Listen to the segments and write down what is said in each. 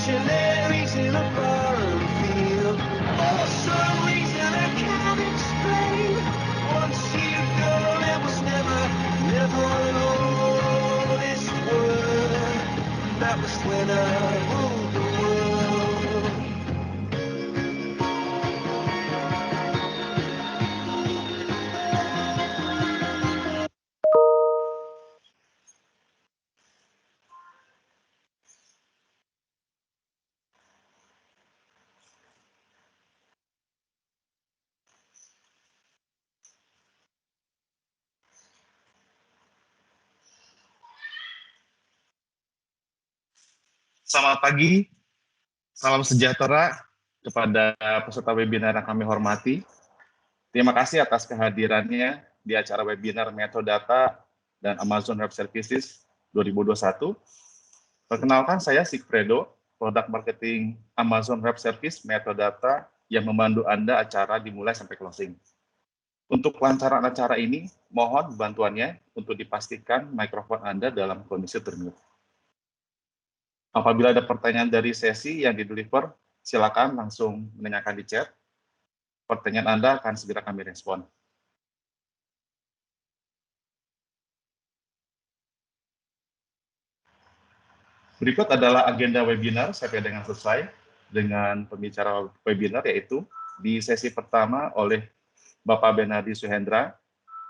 missionaries in a foreign field. For some reason I can't explain. Once you go, there was never an honest word. That was when I ruled the world. Selamat pagi, salam sejahtera kepada peserta webinar yang kami hormati. Terima kasih atas kehadirannya di acara webinar Metadata dan Amazon Web Services 2021. Perkenalkan, saya Sigfredo, Product Marketing Amazon Web Service Metadata yang memandu Anda acara dimulai sampai closing. Untuk kelancaran acara ini, mohon bantuannya untuk dipastikan mikrofon Anda dalam kondisi termute. Apabila ada pertanyaan dari sesi yang di-deliver, silakan langsung menanyakan di chat. Pertanyaan Anda akan segera kami respon. Berikut adalah agenda webinar sampai dengan selesai dengan pembicara webinar, yaitu di sesi pertama oleh Bapak Benardi Suhendra,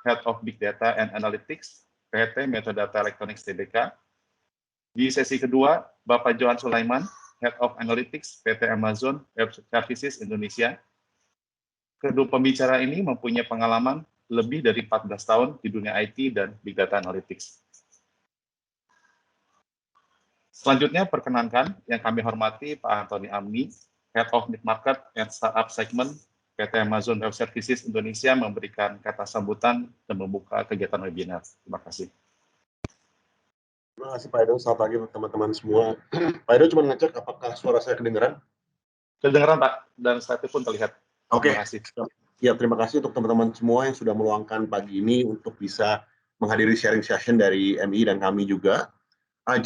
Head of Big Data and Analytics, PT Metadata Electronics Tbk. Di sesi kedua, Bapak Johan Sulaiman, Head of Analytics, PT Amazon Web Services Indonesia. Kedua pembicara ini mempunyai pengalaman lebih dari 14 tahun di dunia IT dan Big Data Analytics. Selanjutnya, perkenankan yang kami hormati Pak Antoni Amni, Head of Mid Market and Startup Segment, PT Amazon Web Services Indonesia, memberikan kata sambutan dan membuka kegiatan webinar. Terima kasih. Terima kasih Pak Edo, selamat pagi teman-teman semua. Pak Edo cuma ngecek apakah suara saya kedengeran? Kedengeran Pak, dan slide pun terlihat. Oke. Terima kasih. Ya, terima kasih untuk teman-teman semua yang sudah meluangkan pagi ini untuk bisa menghadiri sharing session dari MI dan kami juga.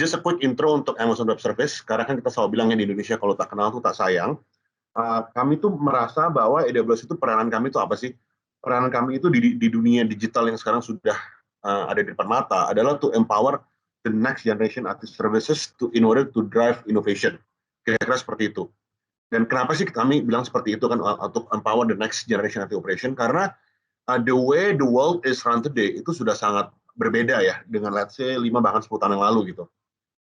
Just a quick intro untuk Amazon Web Service, karena kan kita selalu bilangnya di Indonesia kalau tak kenal tuh tak sayang. Kami tuh merasa bahwa AWS itu peranan kami itu apa sih? Peranan kami itu di dunia digital yang sekarang sudah ada di depan mata adalah to empower the next generation IT services in order to drive innovation. Kira-kira seperti itu. Dan kenapa sih kami bilang seperti itu kan untuk empower the next generation IT operation? Karena the way the world is run today itu sudah sangat berbeda ya dengan let's say 5 bahkan 10 tahun yang lalu gitu.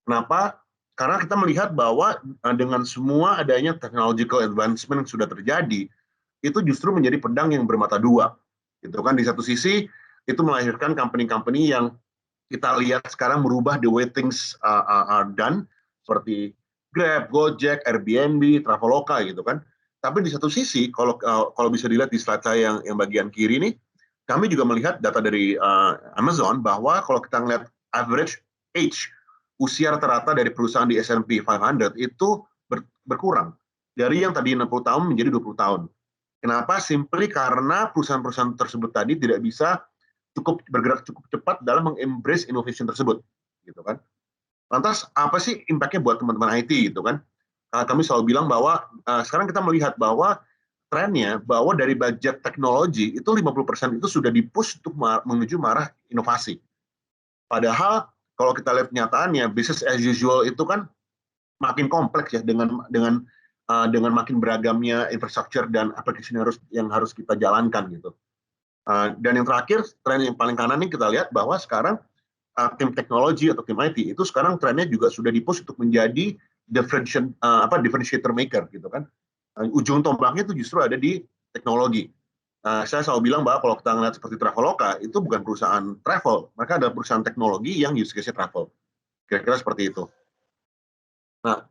Kenapa? Karena kita melihat bahwa dengan semua adanya technological advancement yang sudah terjadi, itu justru menjadi pedang yang bermata dua. Gitu kan, di satu sisi itu melahirkan company-company yang kita lihat sekarang merubah the way things are done, seperti Grab, Gojek, Airbnb, Traveloka gitu kan. Tapi di satu sisi, kalau bisa dilihat di slide saya yang bagian kiri ini, kami juga melihat data dari Amazon bahwa kalau kita ngelihat average age, usia rata-rata dari perusahaan di S&P 500 itu berkurang. Dari yang tadi 60 tahun menjadi 20 tahun. Kenapa? Simply karena perusahaan-perusahaan tersebut tadi tidak bisa bergerak cukup cepat dalam meng-embrace innovation tersebut, gitu kan. Lantas apa sih impact-nya buat teman-teman IT gitu kan? Kami selalu bilang bahwa sekarang kita melihat bahwa trennya bahwa dari budget teknologi itu 50% itu sudah di-push untuk menuju marah inovasi. Padahal kalau kita lihat kenyataannya business as usual itu kan makin kompleks ya dengan makin beragamnya infrastruktur dan aplikasi yang harus kita jalankan gitu. Dan yang terakhir, tren yang paling kanan ini kita lihat bahwa sekarang tim teknologi atau tim IT itu sekarang trennya juga sudah di-push untuk menjadi differentiator maker gitu kan. Ujung tombaknya itu justru ada di teknologi. Saya selalu bilang bahwa kalau kita ngelihat seperti Traveloka itu bukan perusahaan travel, mereka adalah perusahaan teknologi yang use case-nya travel. Kira-kira seperti itu. Nah,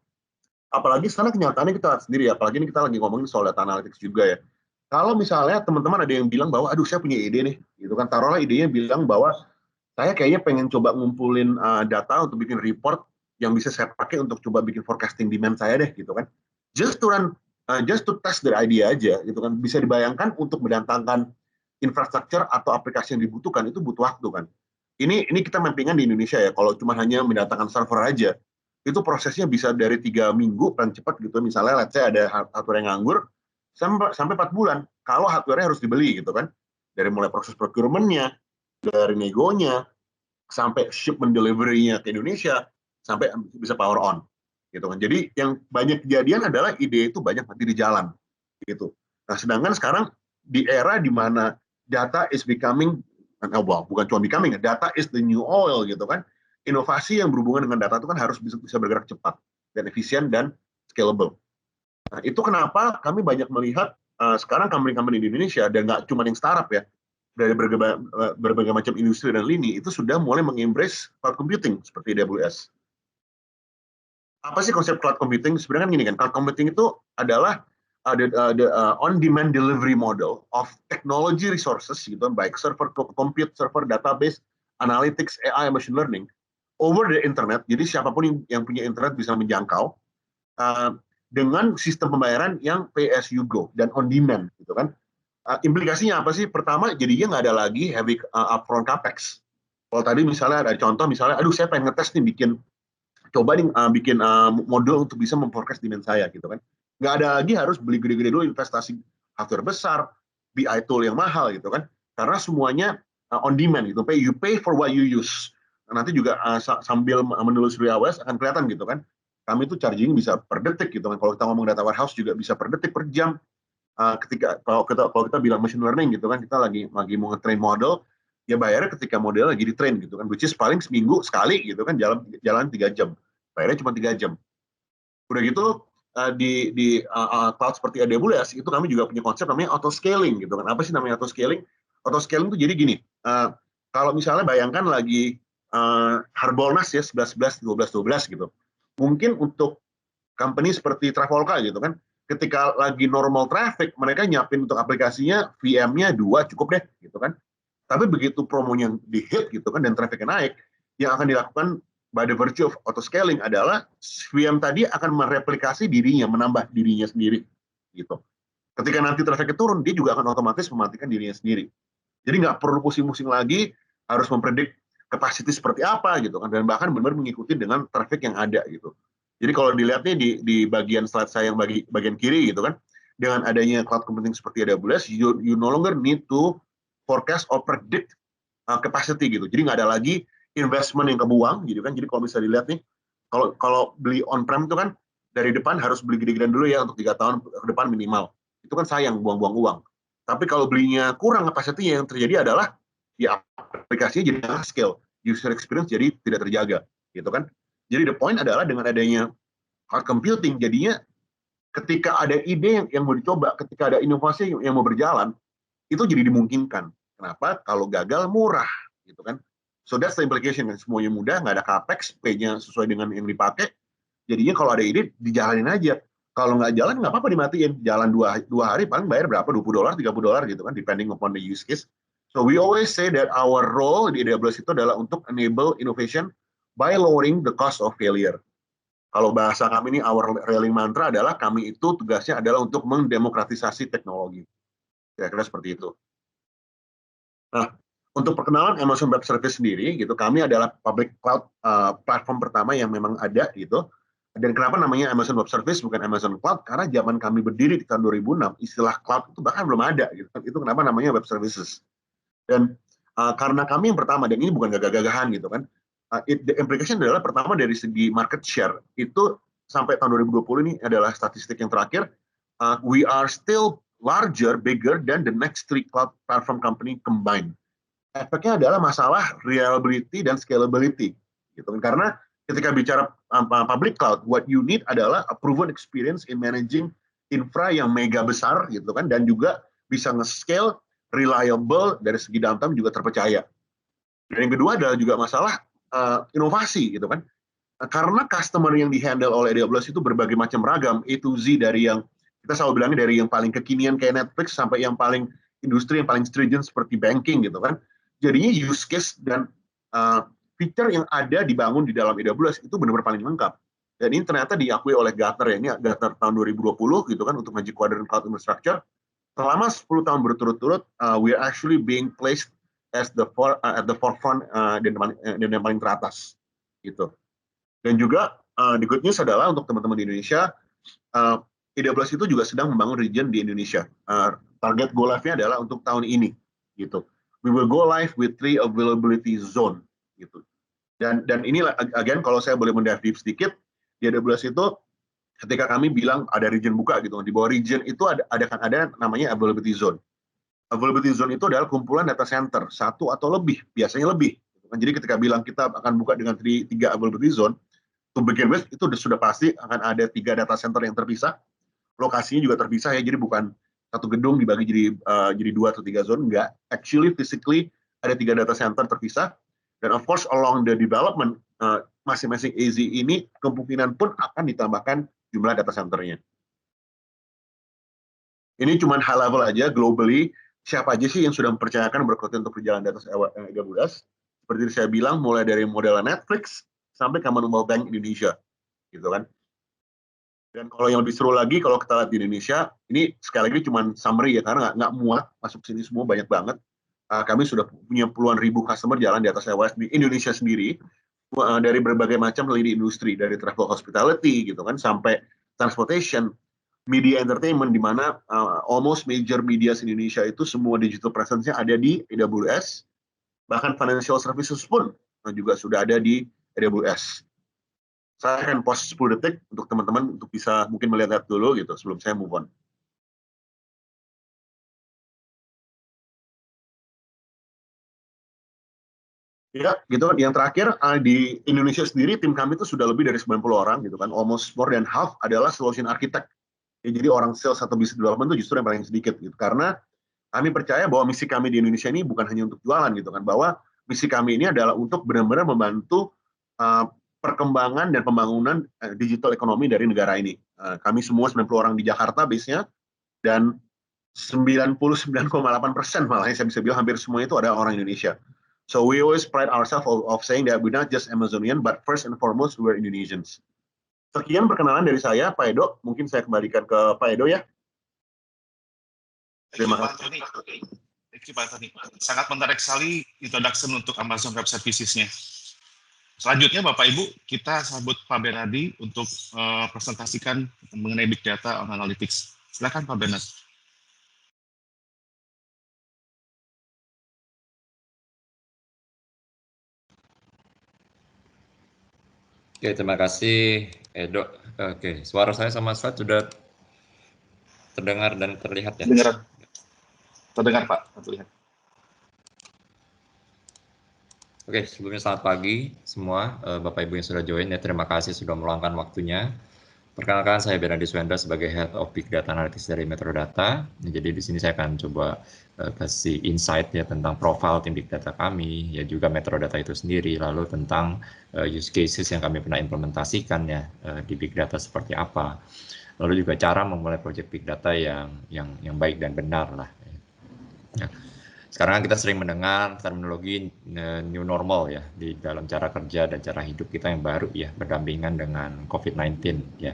apalagi sekarang kenyataannya kita lihat sendiri, apalagi ini kita lagi ngomongin soal data analytics juga ya. Kalau misalnya teman-teman ada yang bilang bahwa, aduh saya punya ide nih, gitu kan, taruhlah idenya bilang bahwa saya kayaknya pengen coba ngumpulin data untuk bikin report yang bisa saya pakai untuk coba bikin forecasting demand saya deh, gitu kan. Just to test the idea aja, gitu kan. Bisa dibayangkan untuk mendatangkan infrastruktur atau aplikasi yang dibutuhkan itu butuh waktu kan. Ini kita mappingan di Indonesia ya. Kalau cuma hanya mendatangkan server aja, itu prosesnya bisa dari 3 minggu paling cepat gitu. Misalnya let's say ada hardware yang nganggur sampai 4 bulan kalau hardware-nya harus dibeli gitu kan. Dari mulai proses procurement-nya, dari negonya, sampai shipment delivery-nya ke Indonesia, sampai bisa power on gitu kan. Jadi yang banyak kejadian adalah ide itu banyak mati di jalan gitu. Nah, sedangkan sekarang di era di mana data is becoming, bukan cuma becoming, data is the new oil gitu kan. Inovasi yang berhubungan dengan data itu kan harus bisa bergerak cepat dan efisien dan scalable. Nah, itu kenapa kami banyak melihat sekarang company-company di Indonesia, dan nggak cuma yang startup ya, dari berbagai macam industri dan lini, itu sudah mulai mengembrace cloud computing seperti AWS. Apa sih konsep cloud computing? Sebenarnya kan gini kan, cloud computing itu adalah on-demand delivery model of technology resources, gitu, baik server, compute, server, database, analytics, AI, machine learning, over the internet. Jadi siapapun yang punya internet bisa menjangkau dengan sistem pembayaran yang pay as you go dan on demand, gitu kan. Implikasinya apa sih? Pertama, jadinya nggak ada lagi heavy upfront capex. Kalau tadi misalnya ada contoh, misalnya, aduh saya pengen ngetes nih bikin model untuk bisa memforecast demand saya, gitu kan. Nggak ada lagi harus beli gede-gede dulu investasi hardware besar, BI tool yang mahal, gitu kan. Karena semuanya on demand, gitu. You pay for what you use. Nanti juga sambil menelusuri AWS akan kelihatan, gitu kan. Kami itu charging bisa per detik, gitu kan. Kalau kita ngomong data warehouse juga bisa per detik, per jam. Kalau kita bilang machine learning, gitu kan, kita lagi mau nge-train model, ya bayarnya ketika model lagi di-train, gitu kan, which is paling seminggu sekali, gitu kan, jalan 3 jam, bayarnya cuma 3 jam. Udah gitu di cloud seperti AWS itu kami juga punya konsep namanya auto scaling, gitu kan. Apa sih namanya auto scaling? Auto scaling itu jadi gini, kalau misalnya bayangkan lagi Harbolnas ya 11 12 gitu, mungkin untuk company seperti Traveloka, gitu kan, ketika lagi normal traffic, mereka nyiapin untuk aplikasinya VM-nya 2 cukup deh, gitu kan. Tapi begitu promonya di-hit, gitu kan, dan trafficnya naik, yang akan dilakukan by the virtue of auto scaling adalah VM tadi akan mereplikasi dirinya, menambah dirinya sendiri, gitu. Ketika nanti trafficnya turun, dia juga akan otomatis mematikan dirinya sendiri. Jadi nggak perlu pusing-pusing lagi harus mempredik capacity seperti apa, gitu kan, dan bahkan benar-benar mengikuti dengan traffic yang ada, gitu. Jadi kalau dilihatnya di bagian slide saya yang bagian kiri, gitu kan, dengan adanya cloud computing seperti AWS, you no longer need to forecast or predict capacity, gitu. Jadi nggak ada lagi investment yang kebuang, gitu kan. Jadi kalau bisa dilihat nih, kalau beli on-prem itu kan dari depan harus beli gede-gedean dulu ya untuk 3 tahun ke depan minimal. Itu kan sayang buang-buang uang. Tapi kalau belinya kurang capacity, yang terjadi adalah ya aplikasinya jadi scale, user experience jadi tidak terjaga, gitu kan. Jadi the point adalah dengan adanya cloud computing, jadinya ketika ada ide yang mau dicoba, ketika ada inovasi yang mau berjalan, itu jadi dimungkinkan. Kenapa? Kalau gagal murah, gitu kan. So that's the implication, semuanya mudah, nggak ada capex, pay-nya sesuai dengan yang dipakai. Jadinya kalau ada ide dijalanin aja. Kalau nggak jalan nggak apa-apa dimatiin. Jalan 2 hari paling bayar berapa? $20, $30 gitu kan, depending upon the use case. So we always say that our role di AWS itu adalah untuk enable innovation by lowering the cost of failure. Kalau bahasa kami ini, our rallying mantra adalah kami itu tugasnya adalah untuk mendemokratisasi teknologi. Kira-kira seperti itu. Nah, untuk perkenalan Amazon Web Service sendiri, gitu, kami adalah public cloud platform pertama yang memang ada, gitu. Dan kenapa namanya Amazon Web Service bukan Amazon Cloud? Karena zaman kami berdiri di tahun 2006, istilah cloud itu bahkan belum ada, gitu. Itu kenapa namanya Web Services. Dan karena kami yang pertama, dan ini bukan gagah-gagahan, gitu kan. The implication adalah pertama dari segi market share itu sampai tahun 2020 ini adalah statistik yang terakhir, we are still larger, bigger than the next 3 cloud platform company combined. Efeknya adalah masalah reliability dan scalability, gitu kan. Karena ketika bicara public cloud, what you need adalah a proven experience in managing infra yang mega besar, gitu kan, dan juga bisa nge-scale, reliable dari segi downtime juga terpercaya. Dan yang kedua adalah juga masalah inovasi, gitu kan. Karena customer yang di-handle oleh AWS itu berbagai macam ragam, A to Z, dari yang kita selalu bilangnya dari yang paling kekinian kayak Netflix sampai yang paling industri yang paling stringent seperti banking, gitu kan. Jadinya use case dan feature yang ada dibangun di dalam AWS itu benar-benar paling lengkap. Dan ini ternyata diakui oleh Gartner ya, ini Gartner tahun 2020, gitu kan, untuk Magic Quadrant Cloud Infrastructure. Selama 10 tahun berturut-turut, we are actually being placed as at the forefront dan yang paling teratas, gitu. Dan juga The good news adalah untuk teman-teman di Indonesia, AWS itu juga sedang membangun region di Indonesia. Target go live-nya adalah untuk tahun ini, gitu. We will go live with 3 availability zone, gitu. Dan ini again kalau saya boleh mendive deep sedikit, di AWS itu ketika kami bilang ada region buka gitu, di bawah region itu ada namanya availability zone. Availability zone itu adalah kumpulan data center, satu atau lebih, biasanya lebih. Jadi ketika bilang kita akan buka dengan 3 availability zone, to begin with itu sudah pasti akan ada 3 data center yang terpisah, lokasinya juga terpisah ya, jadi bukan satu gedung dibagi jadi 2 atau 3 zone, enggak. Actually, physically ada 3 data center terpisah, dan of course along the development, masing-masing AZ ini kemungkinan pun akan ditambahkan jumlah data centernya. Ini cuma high level aja, globally, siapa aja sih yang sudah mempercayakan berkonten untuk perjalanan data AWS. Seperti saya bilang, mulai dari model Netflix sampai Commonwealth Bank Indonesia, gitu kan. Dan kalau yang lebih seru lagi, kalau kita lihat di Indonesia, ini sekali lagi cuma summary ya, karena nggak muat masuk sini semua, banyak banget. Kami sudah punya puluhan ribu customer jalan di atas AWS di Indonesia sendiri, dari berbagai macam lini industri, dari travel hospitality, gitu kan, sampai transportation, media entertainment, di mana almost major media di Indonesia itu semua digital presence-nya ada di AWS, bahkan financial services pun juga sudah ada di AWS. Saya akan post 10 detik untuk teman-teman untuk bisa mungkin melihat dulu gitu sebelum saya move on. Ya, gitu kan. Yang terakhir di Indonesia sendiri tim kami itu sudah lebih dari 90 orang gitu kan. Almost more than half adalah solution architect. Ya, jadi orang sales atau business development itu justru yang paling sedikit gitu. Karena kami percaya bahwa misi kami di Indonesia ini bukan hanya untuk jualan gitu kan. Bahwa misi kami ini adalah untuk benar-benar membantu perkembangan dan pembangunan digital ekonomi dari negara ini. Kami semua 90 orang di Jakarta base-nya, dan 99,8% malah saya bisa bilang hampir semuanya itu adalah orang Indonesia. So we always pride ourselves of saying that we're not just Amazonian, but first and foremost we're Indonesians. Sekian perkenalan dari saya, Pak Edo. Mungkin saya kembalikan ke Pak Edo ya. Terima kasih. Thank you, Pak Tony. Sangat menarik sekali introduction untuk Amazon Web Services-nya. Selanjutnya Bapak Ibu, kita sambut Pak Bernardi untuk presentasikan mengenai Big Data on Analytics. Silakan Pak Bernardi. Oke, terima kasih Edo. Oke, suara saya sama slide sudah terdengar dan terlihat ya? Terdengar Pak, terlihat. Oke, sebelumnya selamat pagi semua, Bapak Ibu yang sudah join ya, terima kasih sudah meluangkan waktunya. Perkenalkan, saya Bernardi Suhendra sebagai Head of Big Data Analytics dari Metrodata. Jadi di sini saya akan coba kasih insight ya tentang profile tim Big Data kami, ya juga Metrodata itu sendiri, lalu tentang use cases yang kami pernah implementasikan ya di Big Data seperti apa. Lalu juga cara memulai project Big Data yang baik dan benar lah. Ya. Sekarang kita sering mendengar terminologi new normal ya di dalam cara kerja dan cara hidup kita yang baru ya berdampingan dengan COVID-19 ya.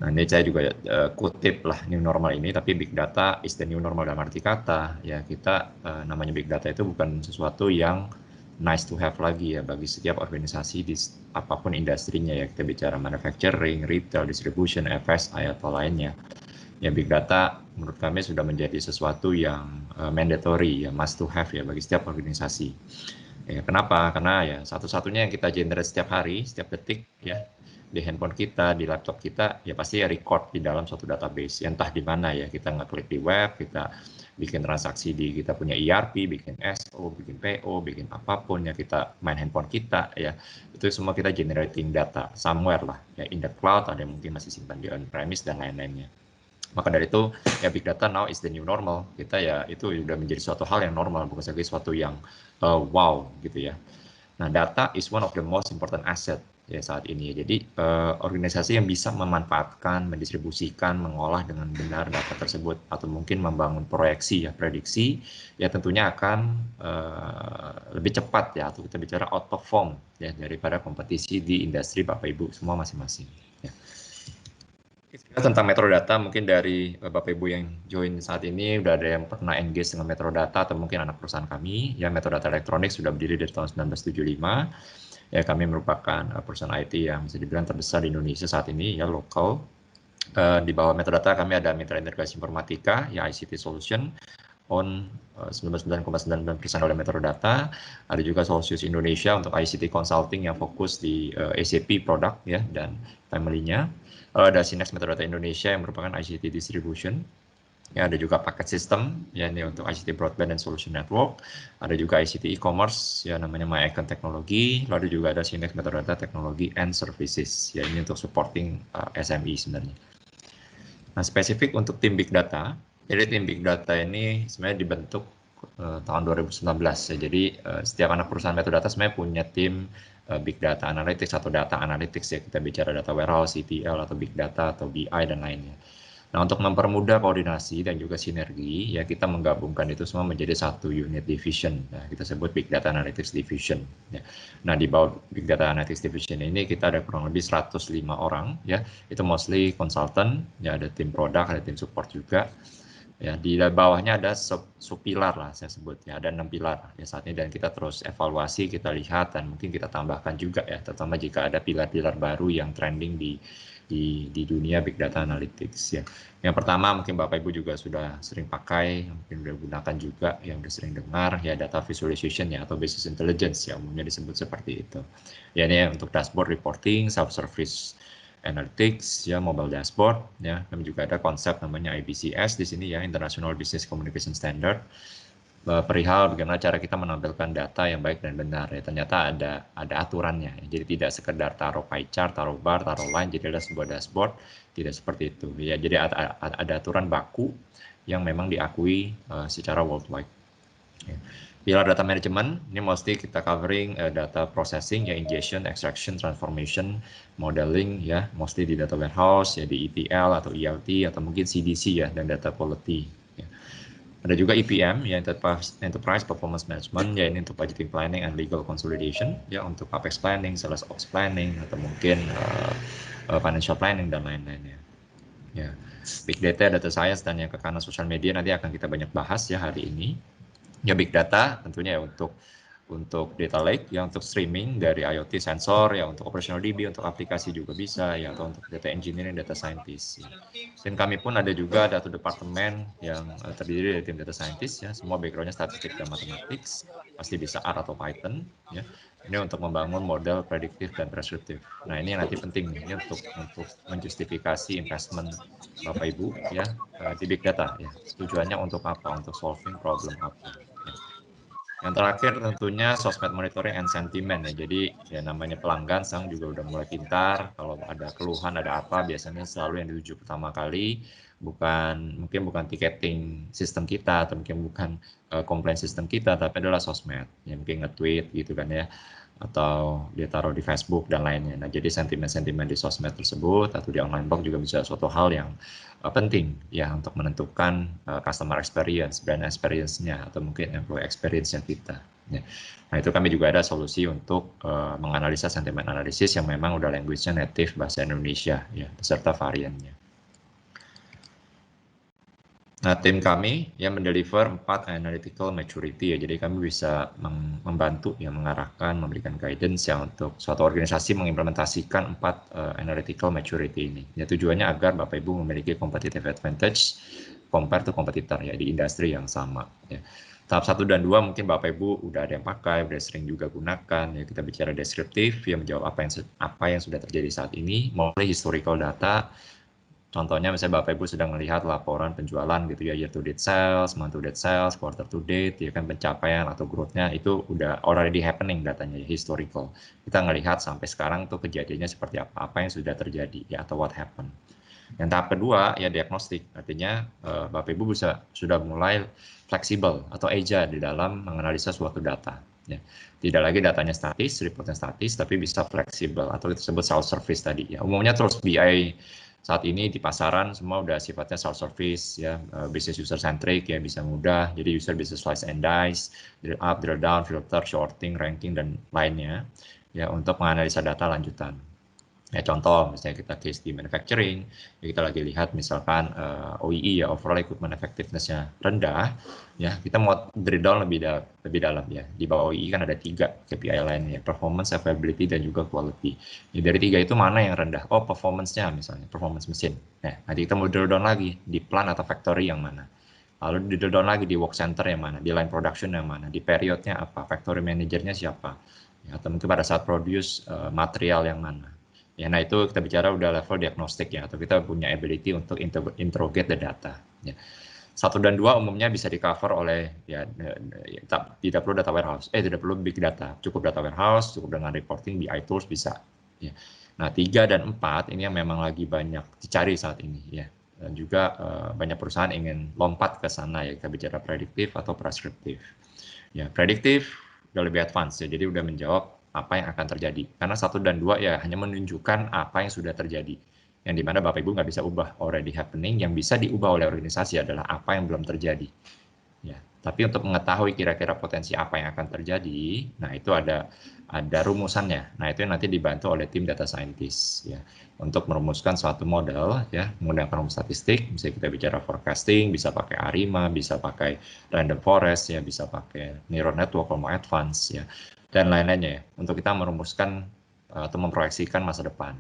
Nah ini saya juga kutip lah new normal ini, tapi big data is the new normal dalam arti kata ya kita namanya big data itu bukan sesuatu yang nice to have lagi ya bagi setiap organisasi di apapun industrinya ya, kita bicara manufacturing, retail, distribution, FSI atau lainnya. Ya big data menurut kami sudah menjadi sesuatu yang mandatory ya, must to have ya bagi setiap organisasi. Ya kenapa? Karena ya satu-satunya yang kita generate setiap hari, setiap detik ya di handphone kita, di laptop kita ya pasti ya record di dalam suatu database. Ya, entah di mana ya, kita ngeklik di web, kita bikin transaksi di kita punya ERP, bikin SO, bikin PO, bikin apapun ya, kita main handphone kita ya, itu semua kita generating data somewhere lah ya, in the cloud, ada yang mungkin masih simpan di on-premise dan lain-lainnya. Maka dari itu ya big data now is the new normal. Kita ya itu sudah menjadi suatu hal yang normal, bukan sebagai suatu yang wow gitu ya. Nah data is one of the most important asset ya saat ini. Jadi organisasi yang bisa memanfaatkan, mendistribusikan, mengolah dengan benar data tersebut atau mungkin membangun proyeksi ya, prediksi ya tentunya akan lebih cepat ya, atau kita bicara outperform ya daripada kompetisi di industri Bapak Ibu semua masing-masing ya. Tentang Metrodata, mungkin dari Bapak Ibu yang join saat ini udah ada yang pernah engage dengan Metrodata atau mungkin anak perusahaan kami ya. Metrodata Electronics sudah berdiri dari tahun 1975 Ya, kami merupakan perusahaan IT yang bisa dibilang terbesar di Indonesia saat ini, ya, lokal. Di bawah Metrodata kami ada Mitra Integrasi Informatika, ya, ICT Solution, on 99,99% oleh Metrodata. Ada juga Solsius Indonesia untuk ICT Consulting yang fokus di SAP produk, ya, dan family-nya. Ada Sinex Metrodata Indonesia yang merupakan ICT Distribution. Ya, ada juga paket sistem, ya, ini untuk ICT Broadband dan Solution Network. Ada juga ICT E-commerce, ya, namanya MyIcon Teknologi. Lalu juga ada Sinex Metrodata Teknologi and Services, ya, ini untuk supporting SME sebenarnya. Nah, spesifik untuk tim Big Data, jadi tim Big Data ini sebenarnya dibentuk tahun 2019, ya. Jadi setiap anak perusahaan Metrodata sebenarnya punya tim Big Data Analytics atau Data Analytics, ya, kita bicara Data Warehouse, ETL, atau Big Data, atau BI, dan lainnya. Nah, untuk mempermudah koordinasi dan juga sinergi, ya, kita menggabungkan itu semua menjadi satu unit division. Nah, kita sebut Big Data Analytics Division. Ya. Nah, di bawah Big Data Analytics Division ini kita ada kurang lebih 105 orang, ya. Itu mostly consultant, ya, ada tim produk, ada tim support juga. Ya, di bawahnya ada sub-pilar lah saya sebut, ya, ada 6 pilar ya saat ini, dan kita terus evaluasi, kita lihat, dan mungkin kita tambahkan juga, ya, terutama jika ada pilar-pilar baru yang trending di dunia Big Data Analytics, ya. Yang pertama mungkin Bapak Ibu juga sudah sering pakai, mungkin sudah gunakan juga, yang sudah sering dengar, ya, data visualization, ya, atau business intelligence, ya, umumnya disebut seperti itu. Ya, ini untuk dashboard reporting, self-service analytics, ya, mobile dashboard, ya. Kami juga ada konsep namanya IBCS di sini, ya, International Business Communication Standard. Perihal bagaimana cara kita menampilkan data yang baik dan benar, ya. Ternyata ada aturannya, ya. Jadi tidak sekedar taruh pie chart, taruh bar, taruh line, jadi ada sebuah dashboard, tidak seperti itu, ya. Jadi ada aturan baku yang memang diakui secara worldwide, ya. Pilar data management ini mostly kita covering data processing, ya, ingestion, extraction, transformation, modeling, ya, mostly di data warehouse, ya, di ETL atau ELT atau mungkin CDC, ya, dan data quality, ya. Ada juga EPM, ya, Enterprise Performance Management, ya, ini untuk budgeting planning and legal consolidation, ya, untuk capex planning, sales ops planning, atau mungkin financial planning dan lain-lainnya, ya. Big data, data science, dan yang ke kanan social media nanti akan kita banyak bahas, ya, hari ini. Ya, big data tentunya, ya, untuk data lake, ya, untuk streaming dari IoT sensor, ya, untuk operational DB, untuk aplikasi juga bisa, ya, atau untuk data engineering, data scientist, ya. Dan kami pun ada juga satu departemen yang terdiri dari tim data scientist, ya, semua backgroundnya statistik dan mathematics, pasti bisa R atau Python, ya. Ini untuk membangun model prediktif dan preskriptif. Nah, ini yang nanti penting nih, ya, untuk menjustifikasi investment Bapak Ibu, ya, di big data, ya. Tujuannya untuk apa? Untuk solving problem apa? Ya. Yang terakhir tentunya sosmed monitoring and sentiment, ya. Jadi, ya, namanya pelanggan sekarang juga udah mulai pintar. Kalau ada keluhan, ada apa, biasanya selalu yang dituju pertama kali mungkin bukan ticketing sistem kita, atau mungkin bukan komplain sistem kita, tapi adalah sosmed. Ya, mungkin nge-tweet gitu kan, ya, atau dia taruh di Facebook dan lainnya. Nah, jadi sentimen-sentimen di sosmed tersebut atau di online blog juga bisa suatu hal yang penting, ya, untuk menentukan customer experience, brand experience-nya, atau mungkin employee experience-nya kita, ya. Nah, itu kami juga ada solusi untuk menganalisa sentimen analisis yang memang udah language-nya native bahasa Indonesia, ya, beserta variannya. Nah, tim kami yang mendeliver 4 analytical maturity, ya. Jadi kami bisa membantu, ya, mengarahkan, memberikan guidance, ya, untuk suatu organisasi mengimplementasikan 4 analytical maturity ini. Ya, tujuannya agar Bapak Ibu memiliki competitive advantage compare to kompetitor, ya, di industri yang sama, ya. Tahap 1 dan 2 mungkin Bapak Ibu udah ada yang pakai, udah sering juga gunakan, ya. Kita bicara deskriptif, ya, menjawab apa yang sudah terjadi saat ini, mulai historical data. Contohnya misalnya Bapak Ibu sedang melihat laporan penjualan gitu, ya, year to date sales, month to date sales, quarter to date, ya kan, pencapaian atau growth-nya itu udah already happening datanya, ya, historical. Kita ngelihat sampai sekarang tuh kejadiannya seperti apa yang sudah terjadi, ya, atau what happened. Yang tahap kedua, ya, diagnostik, artinya Bapak Ibu sudah mulai fleksibel atau agile di dalam menganalisa suatu data, ya. Tidak lagi datanya statis, reportnya statis, tapi bisa fleksibel atau disebut self-service tadi, ya. Umumnya tools BI saat ini di pasaran semua udah sifatnya self-service, ya, business user centric, ya, bisa mudah, jadi user bisa slice and dice, drill up, drill down, filter, sorting, ranking, dan lainnya, ya, untuk menganalisa data lanjutan. Ya, contoh misalnya kita case di manufacturing, ya kita lagi lihat misalkan OEE ya, overall equipment effectiveness-nya rendah, ya kita mau drill down lebih dalam ya. Di bawah OEE kan ada 3 KPI lainnya, performance, availability, dan juga quality. Ya, dari 3 itu mana yang rendah? Oh, performance-nya misalnya, performance mesin. Nah, nanti kita mau drill down lagi di plant atau factory yang mana. Lalu di drill down lagi di work center yang mana, di line production yang mana, di periodnya apa, factory manajernya siapa, ya, atau mungkin pada saat produce material yang mana. Ya, nah itu kita bicara udah level diagnostik ya, atau kita punya ability untuk interrogate the data. Ya. 1 dan 2 umumnya bisa di cover oleh ya, tidak perlu data warehouse, tidak perlu big data, cukup data warehouse, cukup dengan reporting, BI tools bisa. Ya. Nah 3 dan 4 ini yang memang lagi banyak dicari saat ini ya, dan juga banyak perusahaan ingin lompat ke sana ya, kita bicara prediktif atau preskriptif. Ya, prediktif udah lebih advance ya, jadi udah menjawab apa yang akan terjadi. Karena 1 dan 2 ya hanya menunjukkan apa yang sudah terjadi. Yang dimana Bapak Ibu nggak bisa ubah already happening, yang bisa diubah oleh organisasi adalah apa yang belum terjadi. Ya, tapi untuk mengetahui kira-kira potensi apa yang akan terjadi, nah itu ada rumusannya. Nah itu yang nanti dibantu oleh tim data scientist ya, untuk merumuskan suatu model ya, menggunakan rumus statistik. Bisa kita bicara forecasting, bisa pakai ARIMA, bisa pakai random forest ya, bisa pakai neural network kalau mau advance ya, dan lain-lainnya ya, untuk kita merumuskan atau memproyeksikan masa depan.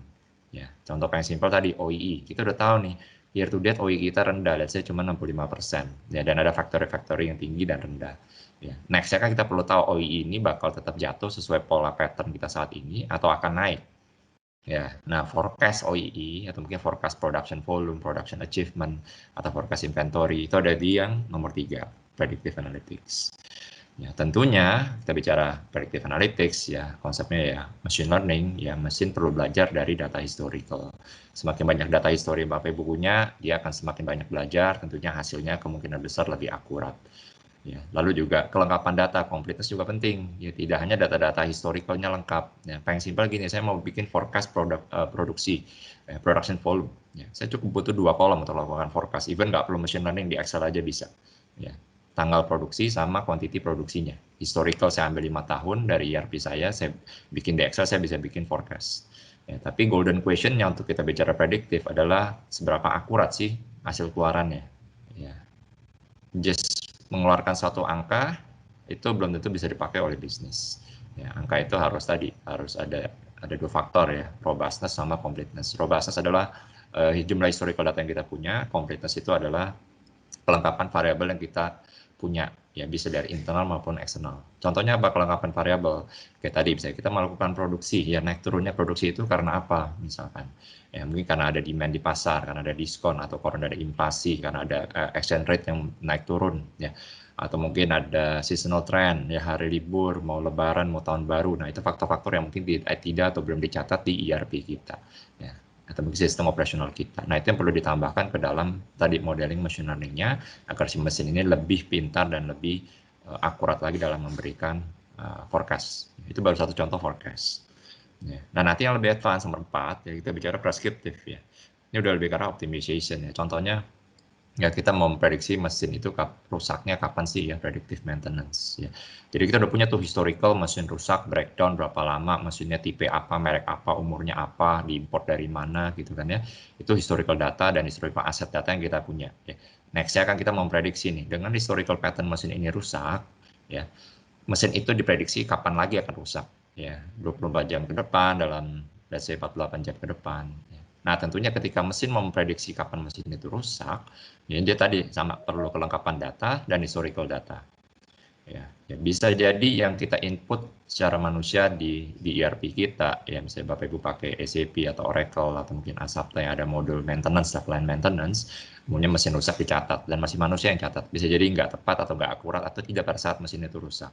Ya, contoh paling simpel tadi OEE, kita udah tahu nih year to date OEE kita rendah, let's say cuma 65%, ya, dan ada faktor-faktor yang tinggi dan rendah. Ya, next-nya kan kita perlu tahu OEE ini bakal tetap jatuh sesuai pola pattern kita saat ini atau akan naik. Ya, nah forecast OEE atau mungkin forecast production volume, production achievement, atau forecast inventory itu ada di yang nomor 3, predictive analytics. Ya, tentunya kita bicara predictive analytics ya, konsepnya ya machine learning ya, mesin perlu belajar dari data historical. Semakin banyak data histori Bapak Ibu punya, dia akan semakin banyak belajar, tentunya hasilnya kemungkinan besar lebih akurat. Ya, lalu juga kelengkapan data, completeness juga penting. Ya, tidak hanya data-data historicalnya lengkap. Ya, paling simpel gini, saya mau bikin forecast produksi, production volume. Ya, saya cukup butuh 2 kolom untuk melakukan forecast. Even nggak perlu machine learning, di Excel aja bisa. Ya, tanggal produksi sama quantity produksinya. Historical saya ambil 5 tahun dari ERP saya bikin di Excel, saya bisa bikin forecast. Ya, tapi golden question-nya untuk kita bicara prediktif adalah seberapa akurat sih hasil keluarannya. Ya, just mengeluarkan suatu angka itu belum tentu bisa dipakai oleh bisnis. Ya, angka itu harus ada 2 faktor ya, robustness sama completeness. Robustness adalah jumlah historical data yang kita punya, completeness itu adalah kelengkapan variabel yang kita punya, ya bisa dari internal maupun eksternal. Contohnya apa kelengkapan variabel? Kayak tadi bisa kita melakukan produksi, ya naik turunnya produksi itu karena apa? Misalkan, ya mungkin karena ada demand di pasar, karena ada diskon, atau karena ada inflasi, karena ada exchange rate yang naik turun, ya. Atau mungkin ada seasonal trend, ya hari libur, mau lebaran, mau tahun baru. Nah itu faktor-faktor yang mungkin tidak atau belum dicatat di ERP kita, ya, atau mungkin sistem operasional kita. Nah, itu yang perlu ditambahkan ke dalam tadi modeling machine learning-nya agar si mesin ini lebih pintar dan lebih akurat lagi dalam memberikan forecast. Itu baru satu contoh forecast. Ya. Nah, nanti yang lebih advance nomor 4 ya kita bicara prescriptive ya. Ini udah lebih karena optimization ya. Contohnya ya kita mau memprediksi mesin itu rusaknya kapan sih ya, predictive maintenance ya. Jadi kita udah punya tuh historical mesin rusak, breakdown berapa lama, mesinnya tipe apa, merek apa, umurnya apa, diimport dari mana gitu kan ya. Itu historical data dan historical asset data yang kita punya ya. Next-nya kan kita memprediksi nih, dengan historical pattern mesin ini rusak ya. Mesin itu diprediksi kapan lagi akan rusak ya, 24 jam ke depan, dalam let's say 48 jam ke depan ya. Nah, tentunya ketika mesin memprediksi kapan mesin itu rusak, ya dia tadi sama perlu kelengkapan data dan historical data. Ya, bisa jadi yang kita input secara manusia di ERP kita, ya misalnya Bapak Ibu pakai SAP atau Oracle atau mungkin Asapta yang ada modul maintenance, line maintenance, kemudian mesin rusak dicatat dan masih manusia yang catat. Bisa jadi nggak tepat atau nggak akurat atau tidak pada saat mesin itu rusak.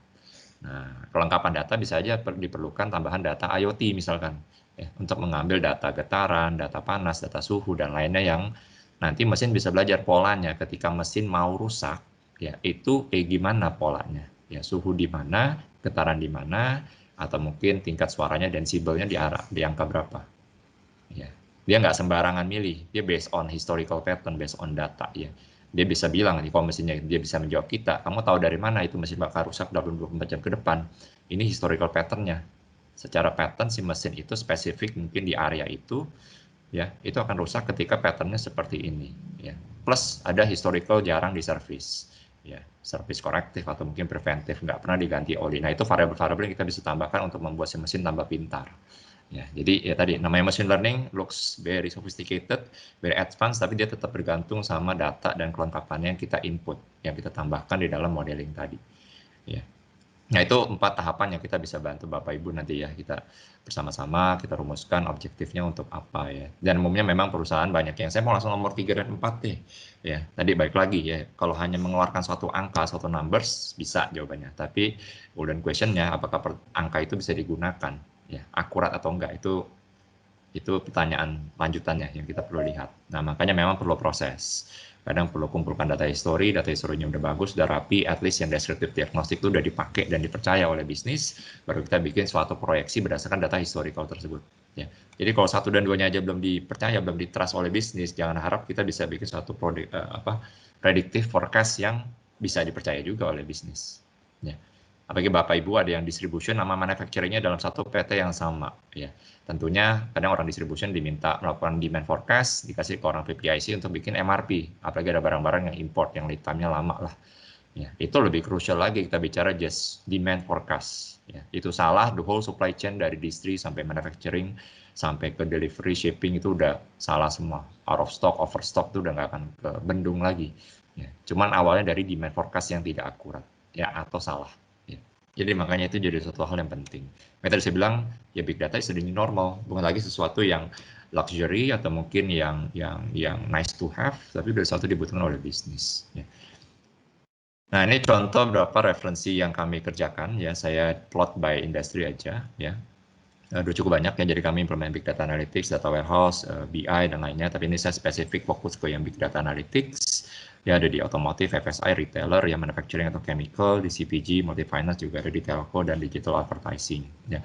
Nah, kelengkapan data bisa aja diperlukan tambahan data IoT misalkan. Ya, untuk mengambil data getaran, data panas, data suhu, dan lainnya yang nanti mesin bisa belajar polanya ketika mesin mau rusak, ya itu gimana polanya, ya suhu di mana, getaran di mana, atau mungkin tingkat suaranya, densibelnya di angka berapa. Ya, dia nggak sembarangan milih, dia based on historical pattern, based on data ya. Dia bisa bilang nih, kalau mesinnya dia bisa menjawab kita, kamu tahu dari mana itu mesin bakal rusak dalam 24 jam ke depan, ini historical pattern-nya. secara pattern si mesin itu spesifik mungkin di area itu, ya itu akan rusak ketika patternnya seperti ini, ya. Plus ada historical jarang di service, ya, service korektif atau mungkin preventif nggak pernah diganti oli. Nah itu variabel-variabel yang kita bisa tambahkan untuk membuat si mesin tambah pintar. Ya, jadi ya tadi namanya machine learning looks very sophisticated, very advanced, tapi dia tetap bergantung sama data dan kelengkapannya yang kita input, yang kita tambahkan di dalam modeling tadi. Ya. Nah itu 4 tahapan yang kita bisa bantu Bapak Ibu nanti ya, kita bersama-sama kita rumuskan objektifnya untuk apa ya. Dan umumnya memang perusahaan banyak yang saya mau langsung nomor 3 dan 4 deh. Ya, tadi baik lagi ya, kalau hanya mengeluarkan suatu angka, suatu numbers bisa jawabannya. Tapi golden question-nya apakah angka itu bisa digunakan? Ya, akurat atau enggak itu pertanyaan lanjutannya yang kita perlu lihat. Nah, makanya memang perlu proses. Kadang perlu kumpulkan data historinya udah bagus, udah rapi, at least yang descriptive diagnostic itu udah dipakai dan dipercaya oleh bisnis, baru kita bikin suatu proyeksi berdasarkan data historical tersebut. Ya. Jadi kalau 1 dan 2-nya aja belum dipercaya, belum ditrust oleh bisnis, jangan harap kita bisa bikin suatu predictive forecast yang bisa dipercaya juga oleh bisnis. Ya. Apalagi Bapak Ibu ada yang distribution nama manufacturing-nya dalam satu PT yang sama, ya. Tentunya kadang orang distribution diminta melakukan demand forecast, dikasih ke orang PPIC untuk bikin MRP, apalagi ada barang-barang yang import yang lead time-nya lama lah. Ya, itu lebih crucial lagi kita bicara just demand forecast. Ya, itu salah, the whole supply chain dari distri sampai manufacturing sampai ke delivery shipping itu udah salah semua. Out of stock, overstock itu udah nggak akan ke bendung lagi. Ya, cuman awalnya dari demand forecast yang tidak akurat, ya atau salah. Jadi makanya itu jadi suatu hal yang penting. Tadi saya bilang ya big data is the new normal, bukan lagi sesuatu yang luxury atau mungkin yang nice to have, tapi udah satu dibutuhkan oleh bisnis. Ya. Nah ini contoh beberapa referensi yang kami kerjakan ya, saya plot by industry aja ya. Udah cukup banyak ya, jadi kami implement big data analytics, data warehouse, BI dan lainnya. Tapi ini saya spesifik fokus ke yang big data analytics. Ya ada di otomotif, FSI, retailer, yang manufacturing atau chemical, di CPG, multi finance juga ada di telco dan digital advertising. Ya.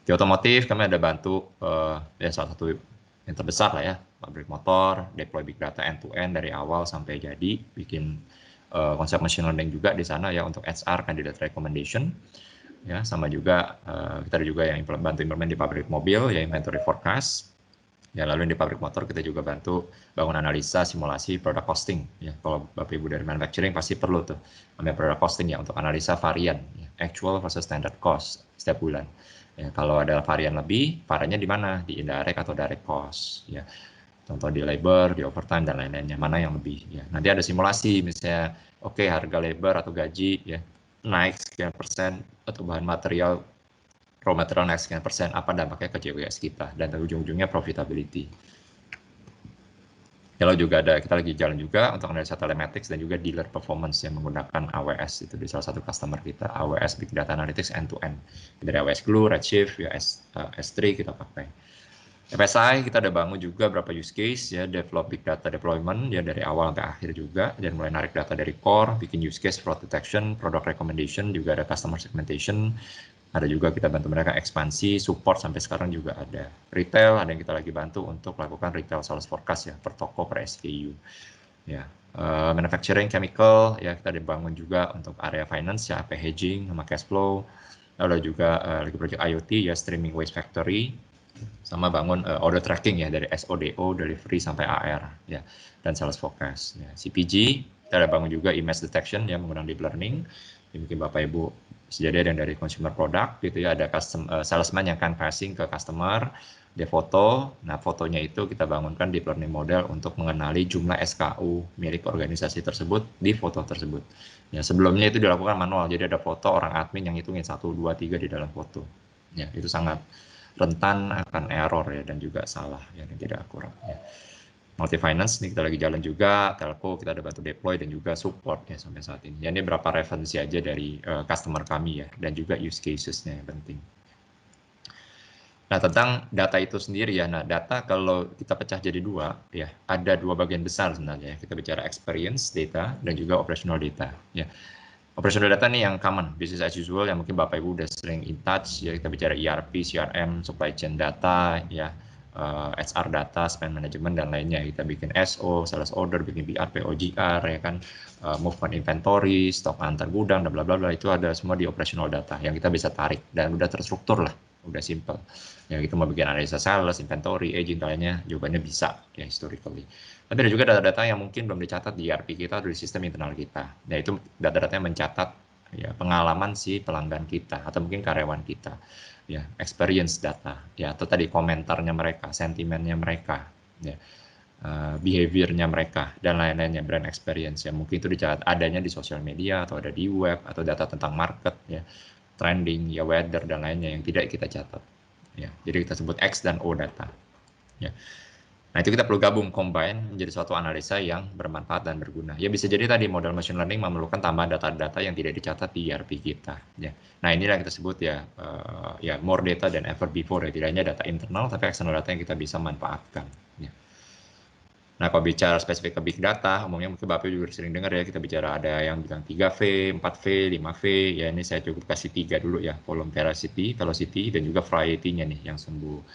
Di otomotif kami ada bantu ya salah satu yang terbesar lah ya, pabrik motor, deploy big data end to end dari awal sampai jadi, bikin konsep machine learning juga di sana ya untuk HR, candidate recommendation. Ya, sama juga kita ada juga yang bantu implement di pabrik mobil ya inventory forecast. Ya, lalu di pabrik motor kita juga bantu bangun analisa, simulasi, product costing. Ya, kalau Bapak Ibu dari manufacturing pasti perlu tuh namanya product costing ya untuk analisa varian, ya, actual versus standard cost setiap bulan. Ya, kalau ada varian lebih, variannya di mana? Di indirect atau direct cost. Ya, contoh di labor, di overtime dan lain-lainnya mana yang lebih. Ya, nanti ada simulasi misalnya, oke, harga labor atau gaji ya naik sekian persen atau bahan material raw material naik sekian persen, apa dampaknya ke JWS kita, dan ujung-ujungnya profitability. Kalau juga ada, kita lagi jalan juga untuk analisa telematics dan juga dealer performance yang menggunakan AWS, itu di salah satu customer kita, AWS Big Data Analytics end-to-end. Dari AWS Glue, Redshift, ya S3 kita pakai. FSI kita ada bangun juga berapa use case ya, develop big data deployment ya dari awal sampai akhir juga, dan mulai narik data dari core, bikin use case fraud detection, product recommendation, juga ada customer segmentation, ada juga kita bantu mereka ekspansi, support sampai sekarang juga ada. Retail ada yang kita lagi bantu untuk melakukan retail sales forecast ya per toko per SKU. Ya, manufacturing chemical ya kita dibangun juga untuk area finance ya, hedging sama cash flow. Lalu juga lagi project IoT ya, streaming waste factory, sama bangun order tracking ya dari SODO, delivery sampai AR ya, dan sales forecast ya. CPG kita ada bangun juga image detection ya menggunakan deep learning. Jadi mungkin Bapak Ibu sejadi ada yang dari consumer product gitu ya, ada custom salesman yang canvassing ke customer, dia foto, nah fotonya itu kita bangunkan deep learning model untuk mengenali jumlah SKU milik organisasi tersebut di foto tersebut. Ya, sebelumnya itu dilakukan manual, jadi ada foto orang admin yang hitungin 1, 2, 3 di dalam foto. Ya, itu sangat rentan akan error ya, dan juga salah ya, yang tidak akurat ya. Multi finance ini kita lagi jalan juga, telco kita ada bantu deploy dan juga support ya sampai saat ini. Ya, ini berapa referensi aja dari customer kami ya, dan juga use cases-nya yang penting. Nah, tentang data itu sendiri ya, nah data kalau kita pecah jadi dua ya, ada dua bagian besar sebenarnya. Kita bicara experience data dan juga operational data ya. Operational data nih yang common, business as usual, yang mungkin Bapak Ibu udah sering in touch ya, kita bicara ERP, CRM, supply chain data ya, HR data, spend management dan lainnya. Kita bikin SO, sales order, bikin BRP, OGR ya kan, movement inventory, stok antar gudang dan bla bla bla, itu ada semua di operational data yang kita bisa tarik dan udah terstruktur lah udah simple. Ya kita mau bikin analisa sales, inventory, aging, lainnya, jawabannya bisa ya historically. Tapi ada juga data-data yang mungkin belum dicatat di ERP kita atau di sistem internal kita. Nah itu data-data yang mencatat ya pengalaman si pelanggan kita atau mungkin karyawan kita, ya experience data, ya atau tadi komentarnya mereka, sentimennya mereka, ya behavior-nya mereka dan lain-lainnya, brand experience ya mungkin itu dicatat adanya di sosial media atau ada di web atau data tentang market ya, trending ya, weather dan lainnya yang tidak kita catat ya. Jadi kita sebut X dan O data ya. Nah itu kita perlu gabung, combine menjadi suatu analisa yang bermanfaat dan berguna. Ya bisa jadi tadi model machine learning memerlukan tambahan data-data yang tidak dicatat di ERP kita. Ya. Nah inilah yang kita sebut ya, ya more data than ever before ya. Tidak hanya data internal tapi external data yang kita bisa manfaatkan. Ya. Nah kalau bicara spesifik ke big data, umumnya mungkin Bapak juga sering dengar ya kita bicara ada yang bilang 3V, 4V, 5V. Ya ini saya cukup kasih 3 dulu ya, volume, velocity dan juga variety-nya nih yang sumbu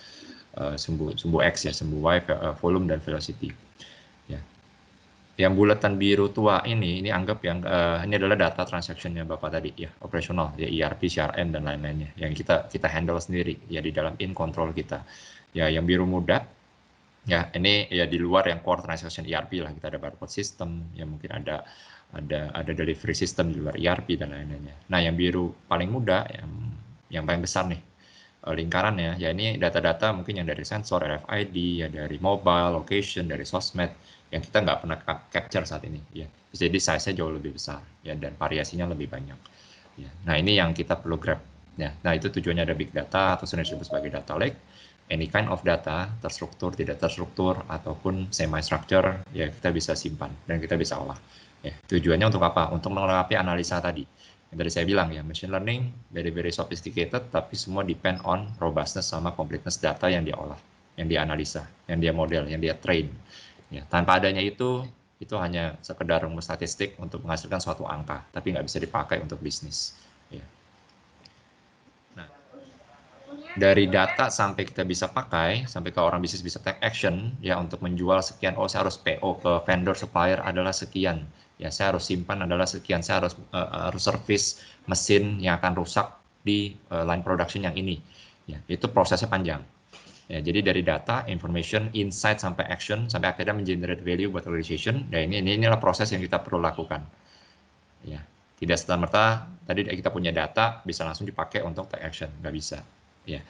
X ya, sumbu Y, volume dan velocity. Ya. Yang bulatan biru tua ini anggap yang ini adalah data transaction-nya Bapak tadi ya, operasional ya, ERP, CRM dan lain-lainnya yang kita handle sendiri ya di dalam in control kita. Ya yang biru muda ya ini ya di luar yang core transaction ERP lah, kita ada barcode system ya, mungkin ada delivery system di luar ERP dan lain-lainnya. Nah yang biru paling muda yang paling besar nih lingkarannya ya, ini data-data mungkin yang dari sensor, RFID ya, dari mobile, location, dari sosmed yang kita nggak pernah capture saat ini ya. Jadi size-nya jauh lebih besar ya dan variasinya lebih banyak ya. Nah ini yang kita perlu grab ya. Nah itu tujuannya ada big data atau sering disebut sebagai data lake. Any kind of data, terstruktur, tidak terstruktur, ataupun semi-structure, ya kita bisa simpan dan kita bisa olah. Ya, tujuannya untuk apa? Untuk melengkapi analisa tadi. Yang tadi saya bilang ya, machine learning very sophisticated, tapi semua depend on robustness sama completeness data yang dia olah, yang dia analisa, yang dia model, yang dia train. Ya, tanpa adanya itu hanya sekedar rumus statistik untuk menghasilkan suatu angka, tapi nggak bisa dipakai untuk bisnis. Ya. Dari data sampai kita bisa pakai, sampai ke orang bisnis bisa take action ya untuk menjual sekian, oh saya harus PO ke vendor supplier adalah sekian, ya saya harus simpan adalah sekian, saya harus service mesin yang akan rusak di line production yang ini, ya itu prosesnya panjang. Ya, jadi dari data, information, insight sampai action, sampai akhirnya mengenerate value buat organization. Dan inilah proses yang kita perlu lakukan. Ya, tidak serta-merta tadi kita punya data bisa langsung dipakai untuk take action, nggak bisa. Ya,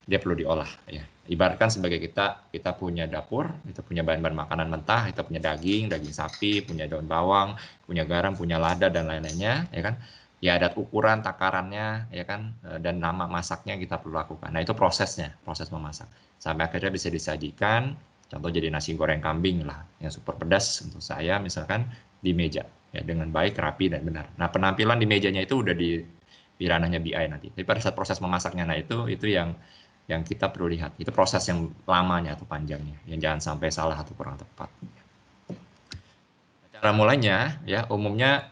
dia perlu diolah. Ya, ibaratkan sebagai kita punya dapur, kita punya bahan-bahan makanan mentah, kita punya daging sapi, punya daun bawang, punya garam, punya lada dan lain-lainnya, ya kan? Ya ada ukuran takarannya, ya kan? Dan nama masaknya kita perlu lakukan. Nah itu prosesnya, proses memasak. Sampai akhirnya bisa disajikan. Contoh jadi nasi goreng kambing lah, yang super pedas untuk saya misalkan di meja, ya dengan baik, rapi dan benar. Nah penampilan di mejanya itu udah di ranahnya BI nanti. Tapi pada saat proses memasaknya, nah itu yang kita perlu lihat. Itu proses yang lamanya atau panjangnya, yang jangan sampai salah atau kurang tepat. Cara mulainya, ya umumnya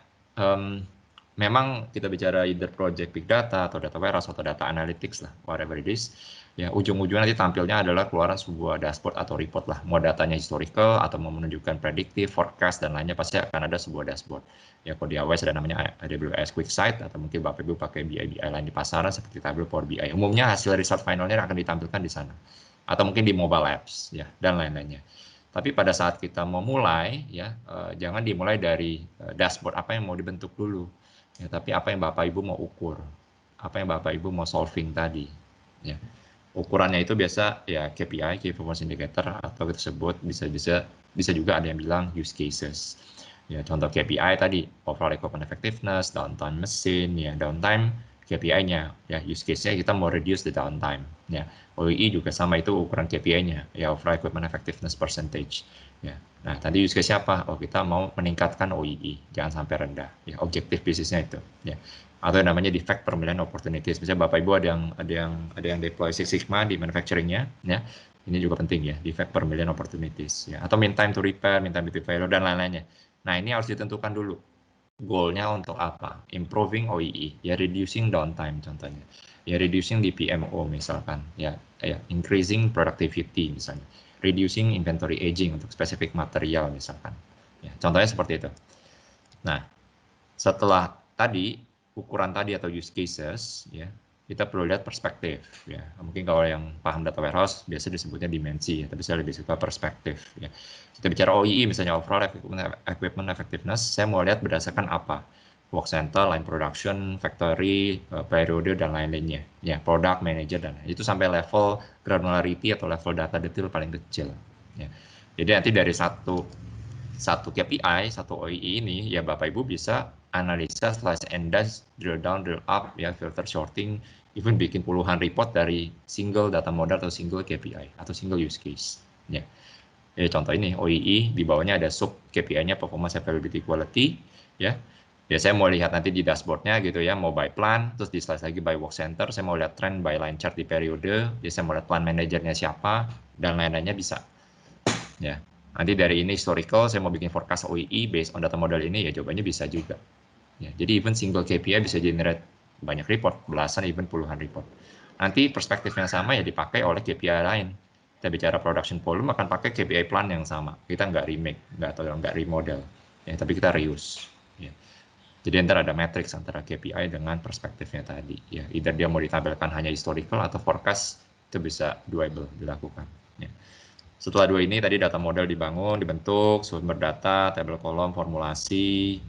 memang kita bicara either project big data atau data warehouse atau data analytics lah, whatever it is. Ya ujung-ujungnya nanti tampilnya adalah keluaran sebuah dashboard atau report lah. Mau datanya historical atau mau menunjukkan predictive, forecast dan lainnya, pasti akan ada sebuah dashboard. Ya kalau di AWS ada namanya AWS QuickSight atau mungkin Bapak Ibu pakai BI lain di pasaran seperti Tableau, Power BI. Umumnya hasil result finalnya akan ditampilkan di sana. Atau mungkin di mobile apps ya dan lain-lainnya. Tapi pada saat kita mau mulai ya jangan dimulai dari dashboard apa yang mau dibentuk dulu. Ya, tapi apa yang Bapak Ibu mau ukur, apa yang Bapak Ibu mau solving tadi, ya. Ukurannya itu biasa ya KPI, Key Performance Indicator, atau kita sebut bisa juga ada yang bilang use cases. Ya contoh KPI tadi overall equipment effectiveness, downtime mesin, ya downtime KPI-nya, ya use case-nya kita mau reduce the downtime. Ya OEE juga sama, itu ukuran KPI-nya, ya overall equipment effectiveness percentage. Ya. Nah, tadi use case apa? Oh, kita mau meningkatkan OEE, jangan sampai rendah. Ya, objektif bisnisnya itu. Ya. Atau yang namanya defect per million opportunities. Misalnya Bapak Ibu ada yang deploy Six Sigma di manufacturing-nya, ya. Ini juga penting ya, defect per million opportunities. Ya. Atau mean time to repair, mean time to failure dan lain-lainnya. Nah, ini harus ditentukan dulu. Goal-nya untuk apa? Improving OEE, ya reducing downtime contohnya. Ya reducing DPMO misalkan, ya increasing productivity misalnya. Reducing inventory aging untuk spesifik material misalkan. Ya, contohnya seperti itu. Nah, setelah tadi ukuran tadi atau use cases, ya kita perlu lihat perspektif ya. Mungkin kalau yang paham data warehouse biasa disebutnya dimensi ya, tapi saya lebih suka perspektif ya. Kita bicara OEE misalnya overall equipment effectiveness, saya mau lihat berdasarkan apa? Work center, line production, factory, periode dan lain-lainnya. Ya, product manager dan itu sampai level granularity atau level data detail paling kecil ya. Jadi nanti dari satu KPI, satu OEE ini ya Bapak Ibu bisa analisa, slice and dice, drill down, drill up, ya filter sorting, even bikin puluhan report dari single data model atau single KPI atau single use case. Ya, contoh ini OEE di bawahnya ada sub KPI-nya performance, availability, quality. Ya, saya mau lihat nanti di dashboardnya gitu ya, mau by plan, terus di slice lagi by work center. Saya mau lihat trend by line chart di periode. Saya mau lihat plan manajernya siapa dan lain-lainnya bisa. Ya. Nanti dari ini historical, saya mau bikin forecast OEE based on data model ini, ya jawabannya bisa juga. Ya, jadi even single KPI bisa generate banyak report, belasan, even puluhan report. Nanti perspektif yang sama ya dipakai oleh KPI lain. Kita bicara production volume akan pakai KPI plan yang sama. Kita nggak remake, nggak remodel, ya, tapi kita reuse. Ya. Jadi ntar ada matrix antara KPI dengan perspektifnya tadi. Ya, either dia mau ditampilkan hanya historical atau forecast, itu bisa doable dilakukan. Ya. Setelah dua ini tadi data model dibangun, dibentuk, sumber data, tabel kolom, formulasi,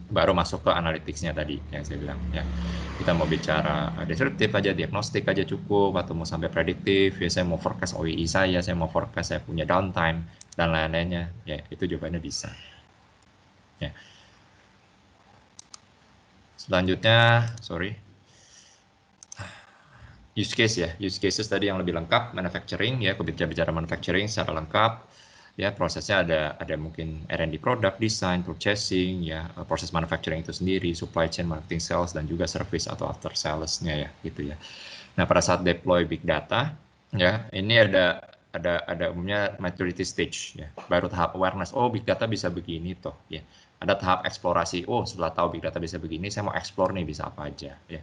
baru masuk ke analytics-nya tadi yang saya bilang ya. Kita mau bicara deskriptif aja, diagnostik aja cukup, atau mau sampai prediktif, ya saya mau forecast OEE saya mau forecast saya punya downtime dan lain-lainnya, ya itu jawabannya bisa. Ya. Selanjutnya, use case ya, use cases tadi yang lebih lengkap, manufacturing ya, kita bicara manufacturing secara lengkap. Ya, prosesnya ada mungkin R&D product, design, purchasing, ya, proses manufacturing itu sendiri, supply chain, marketing, sales, dan juga service atau after sales-nya ya, gitu ya. Nah, pada saat deploy big data, ya, ini ada umumnya maturity stage, ya, baru tahap awareness, oh big data bisa begini toh, ya. Ada tahap eksplorasi, oh setelah tahu big data bisa begini, saya mau explore nih bisa apa aja, ya.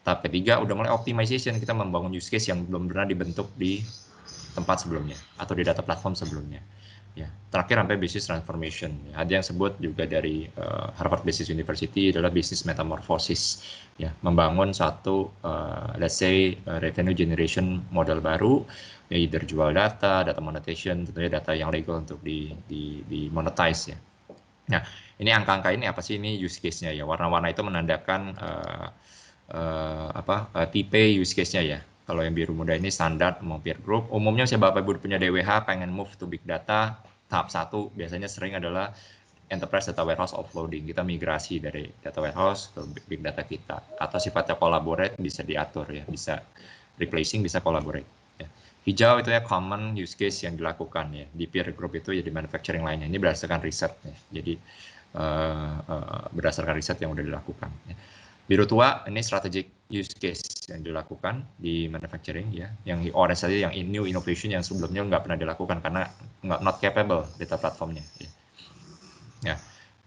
Tahap ketiga udah mulai optimization, kita membangun use case yang belum pernah dibentuk di tempat sebelumnya atau di data platform sebelumnya. Ya, terakhir sampai business transformation. Ya, ada yang sebut juga dari Harvard Business University adalah business metamorphosis. Ya, membangun satu let's say revenue generation model baru, ya, either jual data monetization, tentunya data yang legal untuk di monetize ya. Nah, ini angka-angka ini apa sih, ini use case-nya ya. Warna-warna itu menandakan tipe use case-nya ya. Kalau yang biru muda ini standar mau peer group. Umumnya saya Bapak Ibu punya DWH pengen move to big data, tahap 1 biasanya sering adalah enterprise data warehouse offloading. Kita migrasi dari data warehouse ke big data kita. Atau sifatnya collaborate bisa diatur ya, bisa replacing, bisa collaborate. Ya. Hijau itu ya common use case yang dilakukan ya. Di peer group itu ya di manufacturing lainnya. Ini berdasarkan riset ya. Jadi berdasarkan riset yang sudah dilakukan ya. Biru tua ini strategic use case yang dilakukan di manufacturing ya, yang orange saja yang new innovation yang sebelumnya nggak pernah dilakukan karena not capable data platformnya. Ya,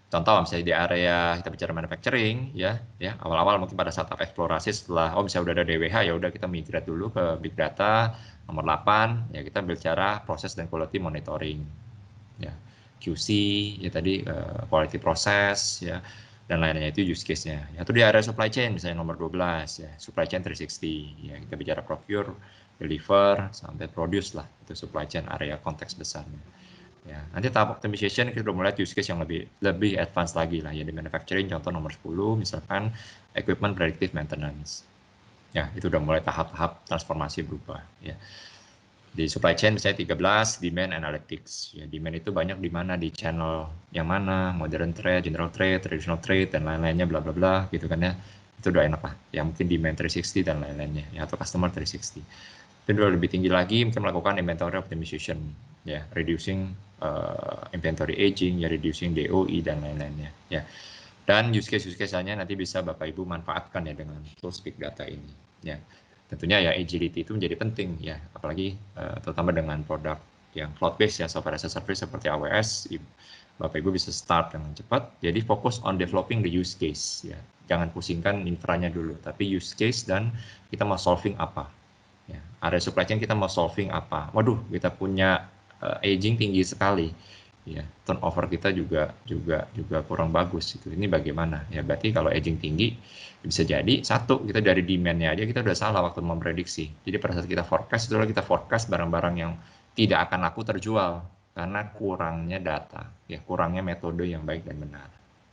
contoh misalnya di area kita bicara manufacturing ya awal-awal mungkin pada saat eksplorasi setelah misalnya udah ada DWH ya udah kita migrate dulu ke big data nomor 8 ya kita bicara proses dan quality monitoring ya QC ya tadi quality process ya dan lainnya itu use case-nya. Atau di area supply chain misalnya nomor 12 ya, supply chain 360 ya, kita bicara procure, deliver sampai produce lah, itu supply chain area konteks besarnya. Ya, nanti tahap optimization kita udah mulai use case yang lebih advance lagi lah ya di manufacturing contoh nomor 10 misalkan equipment predictive maintenance. Ya, itu udah mulai tahap-tahap transformasi berubah ya. Di supply chain misalnya 13 demand analytics ya, demand itu banyak di mana, di channel yang mana, modern trade, general trade, traditional trade dan lain-lainnya bla bla bla gitu kan ya, itu udah enak lah ya, mungkin demand 360 dan lain-lainnya ya, atau customer 360. Itu udah lebih tinggi lagi mungkin melakukan inventory optimization ya, reducing inventory aging ya, reducing DOE dan lain-lainnya ya. Dan use case-nya nanti bisa Bapak Ibu manfaatkan ya dengan tools big data ini ya. Tentunya ya agility itu menjadi penting ya, apalagi terutama dengan produk yang cloud based ya, software as a service seperti AWS, Bapak Ibu bisa start dengan cepat. Jadi fokus on developing the use case ya, jangan pusingkan infranya dulu, tapi use case dan kita mau solving apa. Ya, area supply chain kita mau solving apa. Waduh, kita punya aging tinggi sekali. ya turnover kita juga kurang bagus itu. Ini bagaimana ya? Berarti kalau aging tinggi bisa jadi satu, kita dari demand-nya aja kita udah salah waktu memprediksi. Jadi pada saat kita forecast itulah kita forecast barang-barang yang tidak akan laku terjual karena kurangnya data, ya kurangnya metode yang baik dan benar.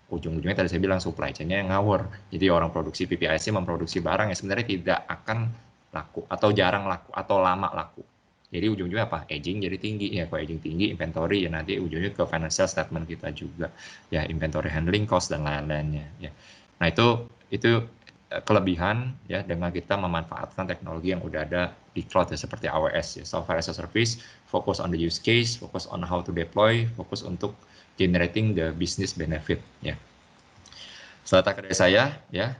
Ujung-ujungnya tadi saya bilang supply chain-nya yang ngawur. Jadi orang produksi PPIC memproduksi barang yang sebenarnya tidak akan laku atau jarang laku atau lama laku. Jadi ujung-ujungnya apa? Aging jadi tinggi ya. Kalau aging tinggi, inventory ya nanti ujungnya ke financial statement kita juga. Ya inventory handling cost dan lain-lainnya. Ya. Nah itu kelebihan ya dengan kita memanfaatkan teknologi yang udah ada di cloud ya seperti AWS ya, software as a service, fokus on the use case, fokus on how to deploy, fokus untuk generating the business benefit ya. Setelah dari saya ya,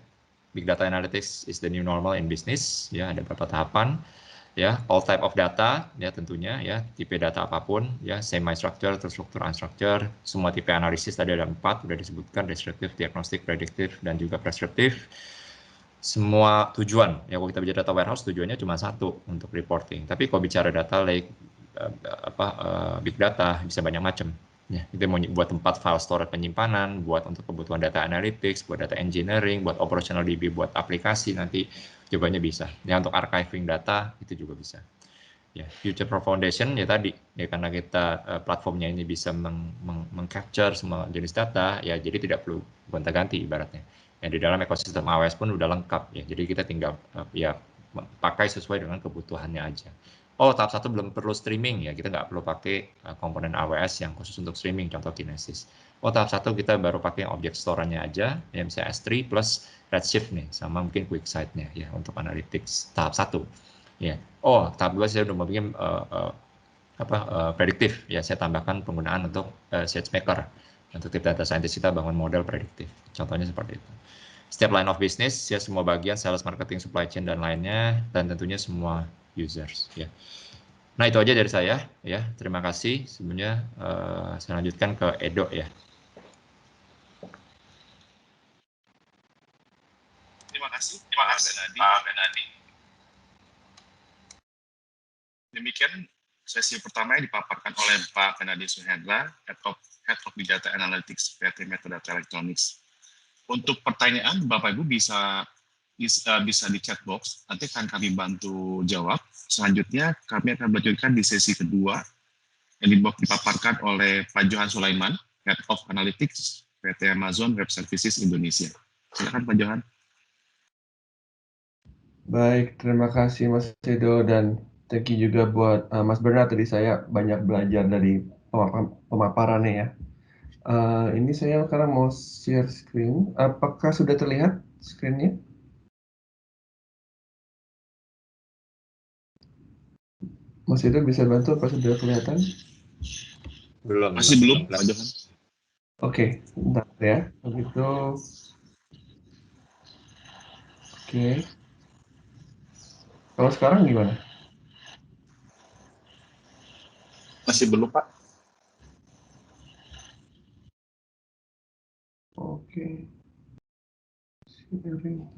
big data analytics is the new normal in business ya, ada beberapa tahapan ya, all type of data ya tentunya ya, tipe data apapun ya, semi structure, terstruktur, unstructure, semua tipe analisis tadi ada 4 sudah disebutkan, descriptive, diagnostic, predictive dan juga prescriptive. Semua tujuan ya, kalau kita bicara data warehouse tujuannya cuma satu, untuk reporting. Tapi kalau bicara data lake big data bisa banyak macam. Ya, itu mau buat tempat file storage penyimpanan, buat untuk kebutuhan data analytics, buat data engineering, buat operational DB, buat aplikasi nanti jawabannya bisa. Ya untuk archiving data itu juga bisa. Ya, future proof foundation ya tadi ya karena kita platformnya ini bisa mengcapture semua jenis data ya, jadi tidak perlu gonta-ganti ibaratnya. Ya di dalam ekosistem AWS pun udah lengkap ya. Jadi kita tinggal ya pakai sesuai dengan kebutuhannya aja. Oh, tahap 1 belum perlu streaming ya, kita nggak perlu pakai komponen AWS yang khusus untuk streaming, contoh Kinesis. Oh, tahap 1 kita baru pakai objek store-nya aja, ya misalnya S3 plus Redshift nih, sama mungkin QuickSight-nya ya untuk analytics tahap 1. Ya. Oh, tahap 2 saya udah mau bikin prediktif ya, saya tambahkan penggunaan untuk SageMaker. Untuk tim data scientist kita bangun model prediktif. Contohnya seperti itu. Setiap line of business ya, semua bagian sales, marketing, supply chain dan lainnya, dan tentunya semua users ya. Nah itu aja dari saya ya, terima kasih. Sebenarnya saya lanjutkan ke Edo ya. Terima kasih Pak Benadi. Demikian sesi pertama yang dipaparkan oleh Pak Benadi Suhendra, Head of Big Data Analytics PT Metrodata Electronics. Untuk pertanyaan Bapak Ibu bisa di chat box, nanti akan kami bantu jawab. Selanjutnya kami akan melanjutkan di sesi kedua yang dipaparkan oleh Pak Johan Sulaiman, Head of Analytics PT Amazon Web Services Indonesia. Silakan Pak Johan. Baik, terima kasih Mas Edo, dan thank you juga buat Mas Bernard. Tadi saya banyak belajar dari pemaparannya ya. Ini saya sekarang mau share screen. Apakah sudah terlihat screen-nya? Mas Edo bisa bantu, apa sudah kelihatan? Belum. Masih belum, Pak Johan. Oke, bentar ya. Begitu. Oke. Kalau sekarang gimana? Masih belum, Pak. Oke.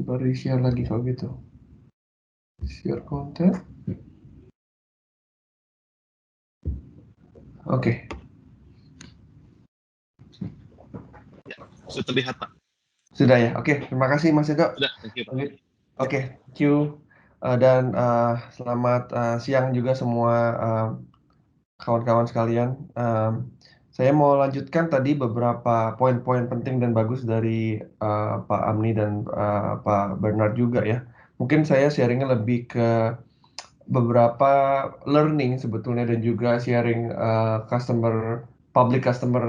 Baru share lagi kalau gitu. Share content. Oke. Ya, sudah terlihat, Pak. Sudah ya. Oke, terima kasih Mas Edo. Sudah, thank you, Pak. Oke, thank you. Dan selamat siang juga semua kawan-kawan sekalian. Saya mau lanjutkan tadi beberapa poin-poin penting dan bagus dari Pak Amni dan Pak Bernard juga ya. Mungkin saya sharingnya lebih ke beberapa learning sebetulnya, dan juga sharing public customer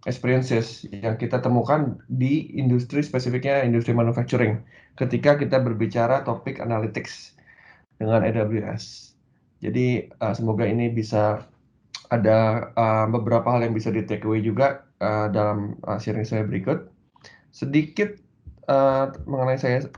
experiences yang kita temukan di industri, spesifiknya industri manufacturing, ketika kita berbicara topik analytics dengan AWS. Jadi semoga ini bisa ada beberapa hal yang bisa di take away juga dalam sharing saya berikut. Sedikit mengenai saya,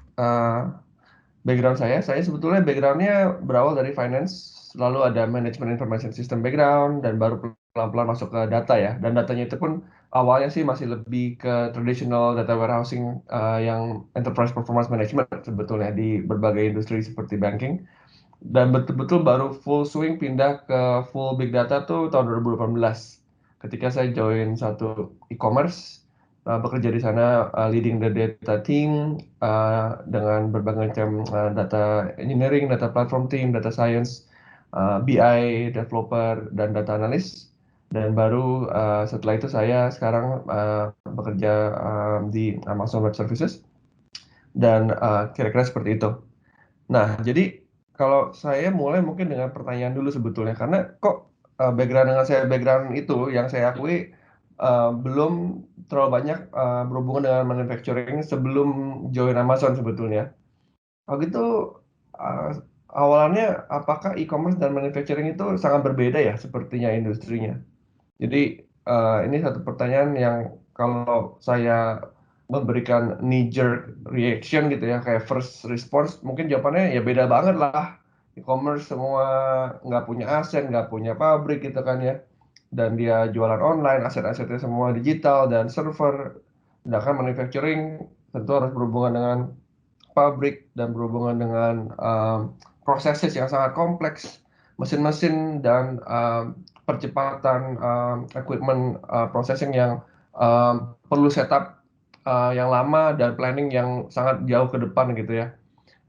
background saya sebetulnya background-nya berawal dari finance, lalu ada management information system background, dan baru pelan-pelan masuk ke data ya. Dan datanya itu pun awalnya sih masih lebih ke traditional data warehousing yang enterprise performance management sebetulnya di berbagai industri seperti banking. Dan betul-betul baru full swing pindah ke full big data tuh tahun 2018. ketika saya join satu e-commerce, bekerja di sana leading the data team dengan berbagai macam data engineering, data platform team, data science, BI developer dan data analyst. Dan baru setelah itu saya sekarang bekerja di Amazon Web Services dan kira-kira seperti itu. Nah, jadi kalau saya mulai mungkin dengan pertanyaan dulu sebetulnya, karena kok background itu yang saya akui belum terlalu banyak berhubungan dengan manufacturing sebelum join Amazon sebetulnya. Kalau gitu awalannya apakah e-commerce dan manufacturing itu sangat berbeda ya sepertinya industrinya? Jadi ini satu pertanyaan yang kalau saya memberikan knee-jerk reaction gitu ya, kayak first response, mungkin jawabannya ya beda banget lah. E-commerce semua nggak punya aset, nggak punya pabrik gitu kan ya. Dan dia jualan online, aset-asetnya semua digital dan server. Sedangkan manufacturing tentu harus berhubungan dengan pabrik dan berhubungan dengan proses yang sangat kompleks, mesin-mesin dan percepatan equipment processing yang perlu setup yang lama dan planning yang sangat jauh ke depan gitu ya.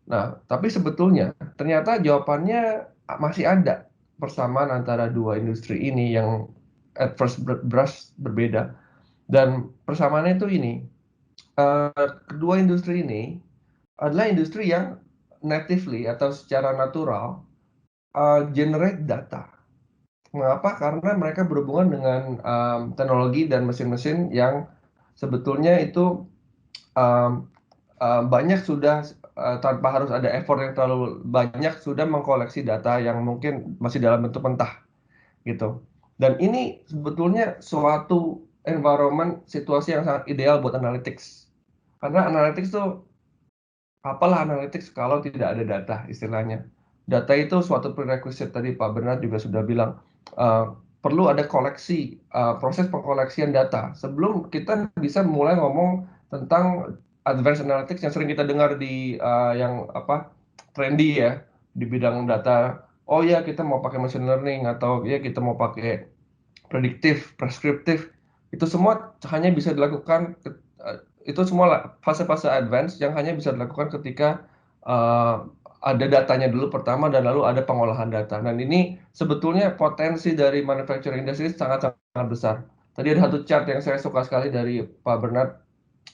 Nah, tapi sebetulnya ternyata jawabannya masih ada persamaan antara dua industri ini yang at first blush berbeda. Dan persamaannya itu ini, kedua industri ini adalah industri yang natively atau secara natural generate data. Mengapa? Karena mereka berhubungan dengan teknologi dan mesin-mesin yang sebetulnya itu banyak sudah tanpa harus ada effort yang terlalu banyak sudah mengkoleksi data yang mungkin masih dalam bentuk mentah gitu. Dan ini sebetulnya suatu environment situasi yang sangat ideal buat analytics. Karena analytics itu apalah analytics kalau tidak ada data istilahnya. Data itu suatu prerequisite, tadi Pak Bernard juga sudah bilang perlu ada koleksi, proses pengkoleksian data sebelum kita bisa mulai ngomong tentang advanced analytics yang sering kita dengar di yang trendy ya di bidang data. Oh ya, kita mau pakai machine learning atau ya kita mau pakai prediktif, preskriptif. Itu semua hanya bisa dilakukan itu semua fase-fase advance yang hanya bisa dilakukan ketika ada datanya dulu pertama dan lalu ada pengolahan data. Dan ini sebetulnya potensi dari manufacturing industry sangat-sangat besar. Tadi ada satu chart yang saya suka sekali dari Pak Bernard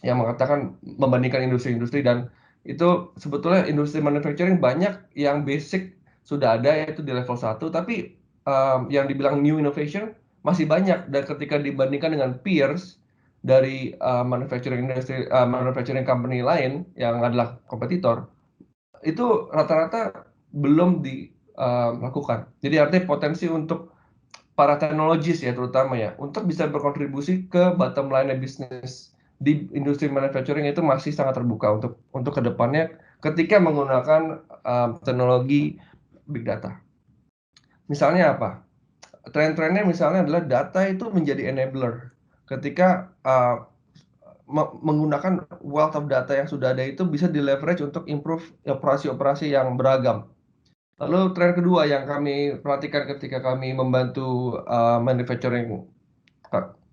yang mengatakan membandingkan industri-industri, dan itu sebetulnya industri manufacturing banyak yang basic sudah ada yaitu di level 1, tapi yang dibilang new innovation masih banyak, dan ketika dibandingkan dengan peers dari manufacturing industry, manufacturing company lain yang adalah kompetitor, itu rata-rata belum dilakukan. Jadi artinya potensi untuk para teknologis ya terutama ya untuk bisa berkontribusi ke bottom line bisnis di industri manufacturing itu masih sangat terbuka untuk kedepannya ketika menggunakan teknologi big data. Misalnya apa? Tren-trennya misalnya adalah data itu menjadi enabler. Ketika menggunakan wealth of data yang sudah ada itu bisa di-leverage untuk improve operasi-operasi yang beragam. Lalu tren kedua yang kami perhatikan ketika kami membantu manufacturing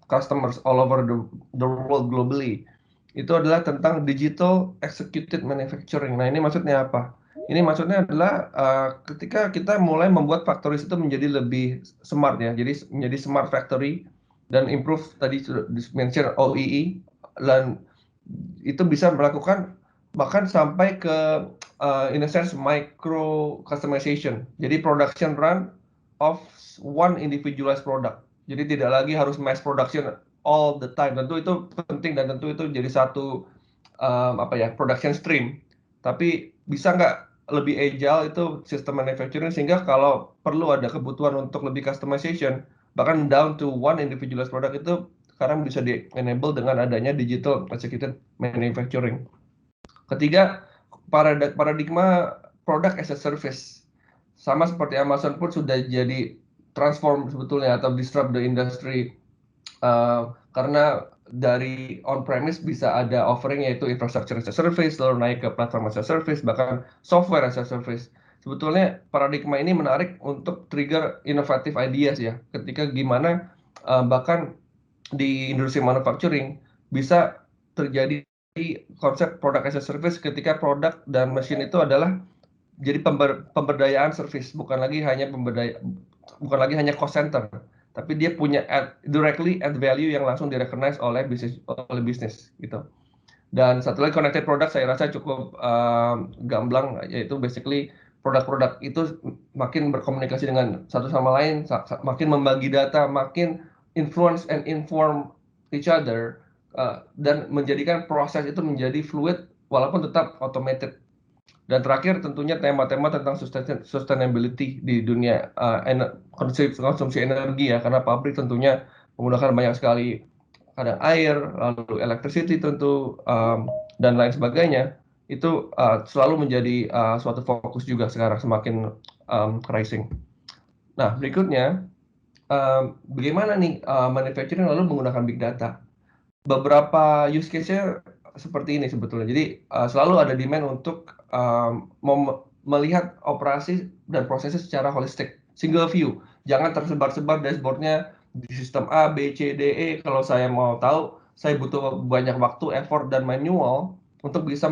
customers all over the world globally, itu adalah tentang digital executed manufacturing. Nah, ini maksudnya apa? Ini maksudnya adalah ketika kita mulai membuat factories itu menjadi lebih smart ya, jadi menjadi smart factory dan improve tadi sudah mention OEE, dan itu bisa melakukan bahkan sampai ke in a sense micro customization. Jadi production run of one individualized product. Jadi tidak lagi harus mass production all the time. Tentu itu penting dan tentu itu jadi satu production stream. Tapi bisa nggak lebih agile itu sistem manufacturing sehingga kalau perlu ada kebutuhan untuk lebih customization bahkan down to one individualized product itu sekarang bisa di-enable dengan adanya digital executed manufacturing. Ketiga, paradigma product as a service. Sama seperti Amazon pun sudah jadi transform sebetulnya atau disrupt the industry karena dari on-premise bisa ada offering yaitu infrastructure as a service, lalu naik ke platform as a service, bahkan software as a service. Sebetulnya paradigma ini menarik untuk trigger inovatif ideas ya, ketika gimana bahkan di industri manufacturing bisa terjadi konsep product as a service ketika produk dan mesin itu adalah jadi pemberdayaan service, bukan lagi hanya cost center, tapi dia punya directly add value yang langsung direcognize oleh bisnis gitu. Dan satu lagi connected product saya rasa cukup gamblang, yaitu basically produk-produk itu makin berkomunikasi dengan satu sama lain, makin membagi data, makin influence and inform each other, dan menjadikan proses itu menjadi fluid walaupun tetap automated. Dan terakhir tentunya tema-tema tentang sustainability di dunia konsumsi energi ya, karena pabrik tentunya menggunakan banyak sekali kadang air, lalu electricity tentu, dan lain sebagainya, itu selalu menjadi suatu fokus juga sekarang semakin rising. Nah, berikutnya, bagaimana nih manufacturing lalu menggunakan big data? Beberapa use case-nya seperti ini sebetulnya. Jadi selalu ada demand untuk melihat operasi dan prosesnya secara holistik, single view. Jangan tersebar-sebar dashboard-nya di sistem A, B, C, D, E. Kalau saya mau tahu, saya butuh banyak waktu, effort, dan manual untuk bisa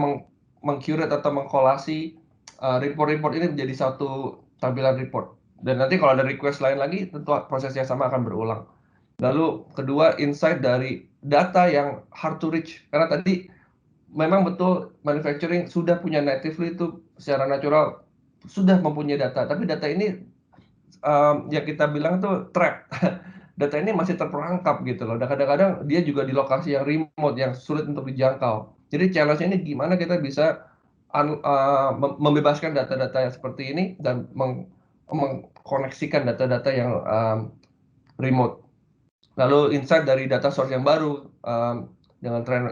mengcurate atau mengkolasi report-report ini menjadi satu tampilan report. Dan nanti kalau ada request lain lagi, tentu prosesnya sama akan berulang. Lalu kedua, insight dari data yang hard to reach. Karena tadi memang betul manufacturing sudah punya natively itu secara natural sudah mempunyai data. Tapi data ini yang kita bilang tuh trap. Data ini masih terperangkap gitu loh. Dan kadang-kadang dia juga di lokasi yang remote, yang sulit untuk dijangkau. Jadi challenge ini gimana kita bisa membebaskan data-data yang seperti ini dan mengkoneksikan data-data yang remote. Lalu insight dari data source yang baru dengan tren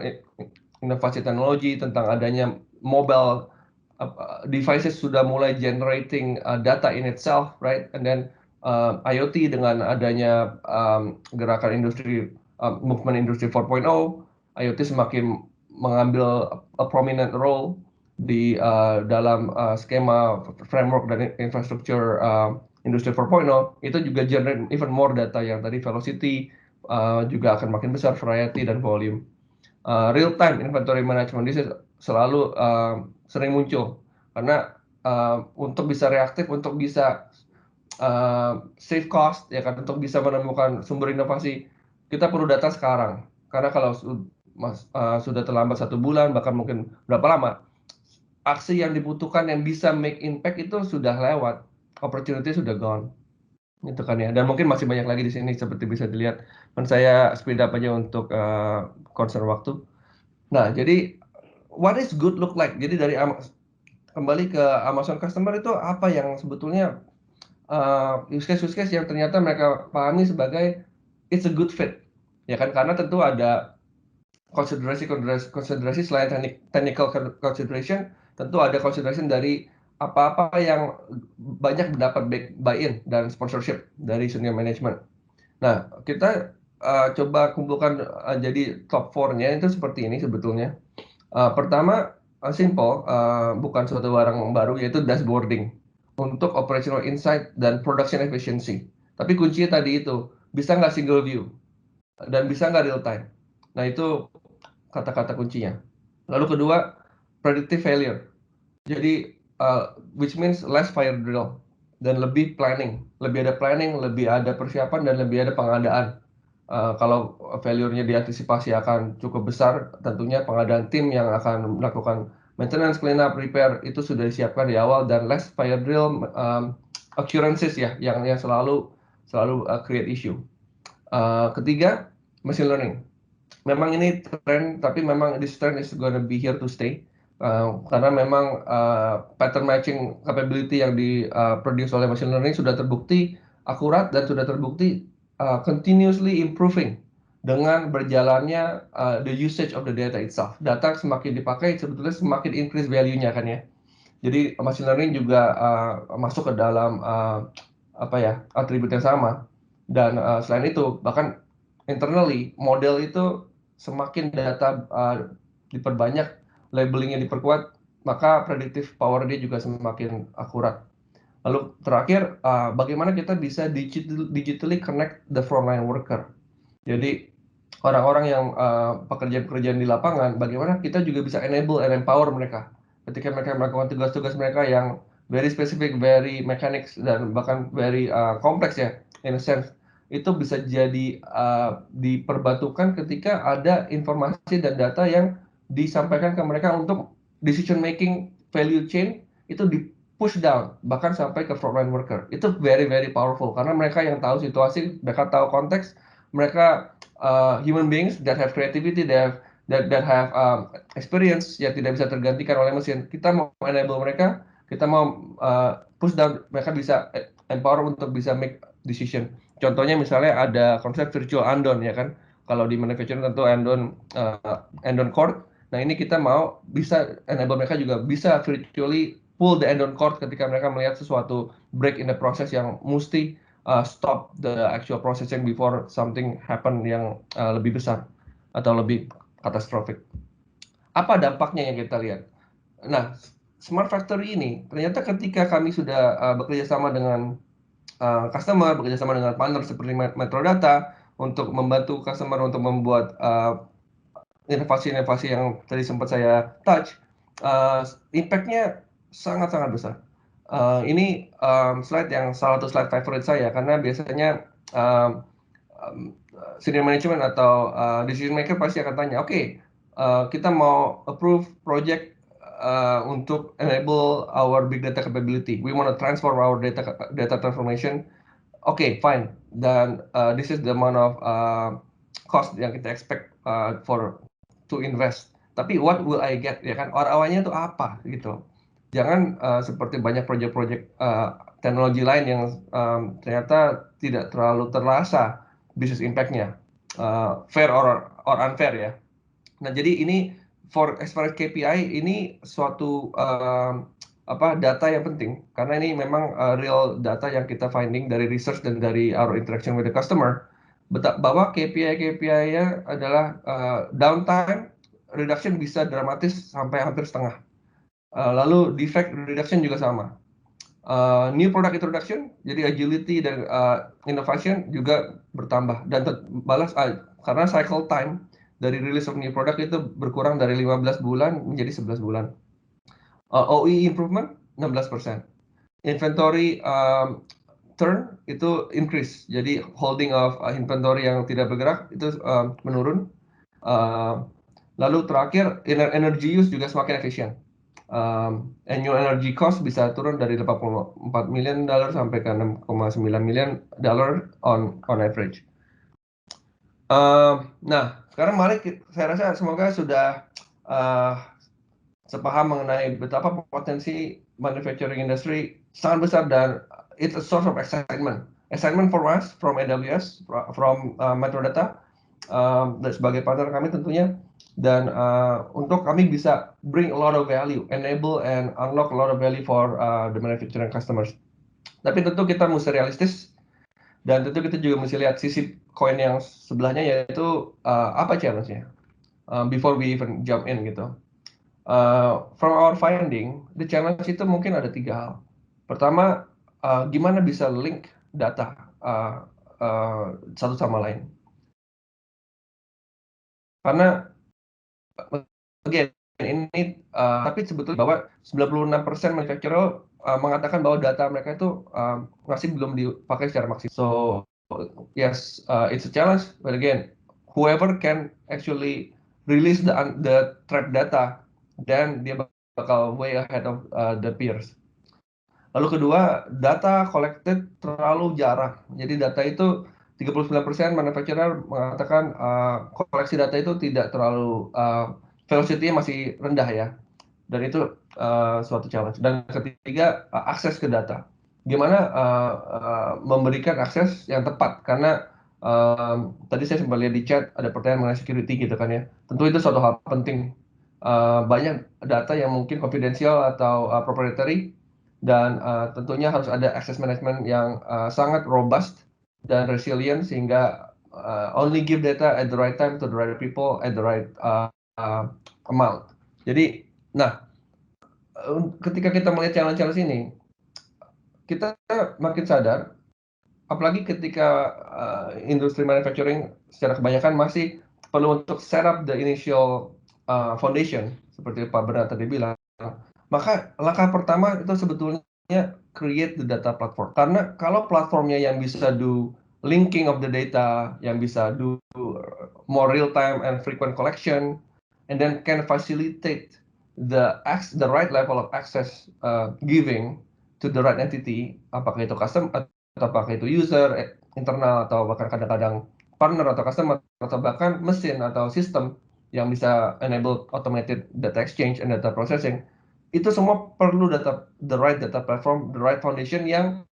inovasi teknologi tentang adanya mobile devices sudah mulai generating data in itself, right? And then IoT dengan adanya gerakan industri movement industri 4.0, IoT semakin mengambil a prominent role di dalam skema framework dan infrastruktur industri 4.0. Itu juga generate even more data yang tadi velocity juga akan makin besar, variety dan volume. Real time inventory management ini selalu sering muncul karena untuk bisa reaktif, untuk bisa save cost ya kan, untuk bisa menemukan sumber inovasi, kita perlu data sekarang. Karena kalau sudah terlambat 1 bulan, bahkan mungkin berapa lama, aksi yang dibutuhkan yang bisa make impact itu sudah lewat, opportunity sudah gone, gitu kan ya. Dan mungkin masih banyak lagi di sini seperti bisa dilihat. Dan saya speed up aja untuk concern waktu. Nah, jadi what is good look like? Jadi dari kembali ke Amazon customer itu apa yang sebetulnya use case yang ternyata mereka pahami sebagai it's a good fit, ya kan? Karena tentu ada konsiderasi selain technical consideration, tentu ada consideration dari apa-apa yang banyak mendapat buy-in dan sponsorship dari senior management. Nah, kita coba kumpulkan jadi top 4-nya itu seperti ini sebetulnya. Pertama, simple, bukan suatu barang baru, yaitu dashboarding untuk operational insight dan production efficiency. Tapi kuncinya tadi itu, bisa nggak single view dan bisa nggak real time. Nah, itu kata-kata kuncinya. Lalu kedua, predictive failure. Jadi, which means less fire drill dan lebih planning. Lebih ada planning, lebih ada persiapan, dan lebih ada pengadaan. Kalau failure-nya diantisipasi akan cukup besar, tentunya pengadaan tim yang akan melakukan maintenance, cleanup, repair itu sudah disiapkan di awal, dan less fire drill occurrences ya yang selalu create issue. Ketiga, machine learning. Memang ini tren, tapi memang this trend is gonna be here to stay. Karena memang pattern matching capability yang diproduce oleh machine learning sudah terbukti akurat dan sudah terbukti continuously improving dengan berjalannya the usage of the data itself. Data semakin dipakai sebetulnya semakin increase value-nya kan ya. Jadi machine learning juga masuk ke dalam atribut yang sama. Dan selain itu bahkan internally model itu semakin data diperbanyak, labelingnya diperkuat, maka predictive power dia juga semakin akurat. Lalu terakhir, bagaimana kita bisa digitally connect the frontline worker. Jadi orang-orang yang pekerjaan-pekerjaan di lapangan, bagaimana kita juga bisa enable and empower mereka ketika mereka melakukan tugas-tugas mereka yang very specific, very mechanics, dan bahkan very kompleks ya, in a sense. Itu bisa jadi diperbatukan ketika ada informasi dan data yang disampaikan ke mereka untuk decision making value chain itu di push down bahkan sampai ke frontline worker. Itu very very powerful karena mereka yang tahu situasi, mereka tahu konteks, mereka human beings that have creativity, that have experience yang tidak bisa tergantikan oleh mesin. Kita mau enable mereka, kita mau push down, mereka bisa empower untuk bisa make decision. Contohnya misalnya ada konsep virtual andon ya kan. Kalau di manufacturing tentu andon cord. Nah ini kita mau bisa enable mereka juga bisa virtually pull the andon cord ketika mereka melihat sesuatu break in the process yang mesti stop the actual processing before something happen yang lebih besar atau lebih katastrofik. Apa dampaknya yang kita lihat? Nah, smart factory ini ternyata ketika kami sudah bekerja sama dengan customer, bekerja sama dengan partner seperti Metrodata untuk membantu customer untuk membuat inovasi-inovasi yang tadi sempat saya touch, impact-nya sangat-sangat besar. Ini slide yang salah satu slide favorit saya karena biasanya senior management atau decision maker pasti akan tanya, oke, kita mau approve project untuk enable our big data capability. We want to transform our data transformation. Oke, fine. Dan this is the amount of cost yang kita expect to invest. Tapi what will I get ya kan? ROI-nya itu apa gitu. Jangan seperti banyak proyek-proyek teknologi lain yang ternyata tidak terlalu terasa business impact-nya, fair or unfair ya. Nah jadi ini as far as KPI ini suatu data yang penting karena ini memang real data yang kita finding dari research dan dari our interaction with the customer bahwa KPI-nya adalah downtime reduction bisa dramatis sampai hampir setengah. Lalu defect reduction juga sama. New product introduction, jadi agility dan innovation juga bertambah dan balas karena cycle time dari release of new product itu berkurang dari 15 bulan menjadi 11 bulan. OEE improvement 16%. Inventory turn itu increase, jadi holding of inventory yang tidak bergerak itu menurun. Lalu terakhir energy use juga semakin efisien. Annual energy cost bisa turun dari $84 million sampai ke $6.9 million on average. Nah, sekarang mari saya rasa semoga sudah sepaham mengenai betapa potensi manufacturing industry sangat besar dan it's a source of excitement. Excitement for us from AWS, from Metrodata, dan sebagai partner kami tentunya. Dan untuk kami bisa bring a lot of value, enable and unlock a lot of value for the manufacturing customers. Tapi tentu kita mesti realistis dan tentu kita juga mesti lihat sisi koin yang sebelahnya yaitu apa challenge-nya before we even jump in gitu. From our finding, the challenge itu mungkin ada 3 hal. Pertama, gimana bisa link data satu sama lain. Karena again, ini tapi sebetulnya bahwa 96% manufacturer mengatakan bahwa data mereka itu masih belum dipakai secara maksimal. So yes, it's a challenge, but again, whoever can actually release the trap data, then dia bakal way ahead of the peers. Lalu kedua, data collected terlalu jarang. Jadi data itu 39% manufacturer mengatakan koleksi data itu tidak terlalu velocity-nya masih rendah ya. Dan itu suatu challenge. Dan ketiga, akses ke data. Gimana memberikan akses yang tepat karena tadi saya sempat lihat di chat ada pertanyaan mengenai security gitu kan ya. Tentu itu suatu hal penting. Banyak data yang mungkin confidential atau proprietary dan tentunya harus ada access management yang sangat robust dan resilient sehingga only give data at the right time to the right people at the right amount. Jadi, nah ketika kita melihat challenge-challenge ini, kita makin sadar, apalagi ketika industri manufacturing secara kebanyakan masih perlu untuk set up the initial foundation, seperti Pak Bernard tadi bilang. Maka langkah pertama itu sebetulnya create the data platform. Karena kalau platformnya yang bisa do linking of the data, yang bisa do more real time and frequent collection, and then can facilitate the right level of access giving to the right entity, apakah itu custom atau apakah itu user internal atau bahkan kadang-kadang partner atau customer atau bahkan mesin atau sistem yang bisa enable automated data exchange and data processing, itu semua perlu the right data platform, the right foundation yang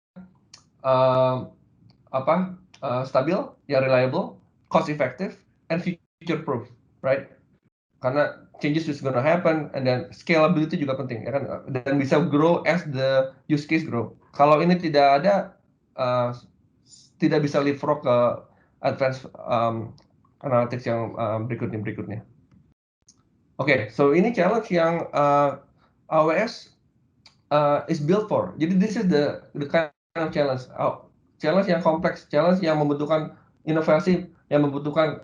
stabil, yang reliable, cost effective, and future proof, right? Karena changes is gonna happen, and then scalability juga penting, ya kan? Dan bisa grow as the use case grow. Kalau ini tidak ada, tidak bisa leapfrog ke advanced analytics yang berikutnya. Oke, so ini challenge yang AWS is built for. Jadi this is the kind of challenge, challenge yang kompleks, challenge yang membutuhkan inovasi, yang membutuhkan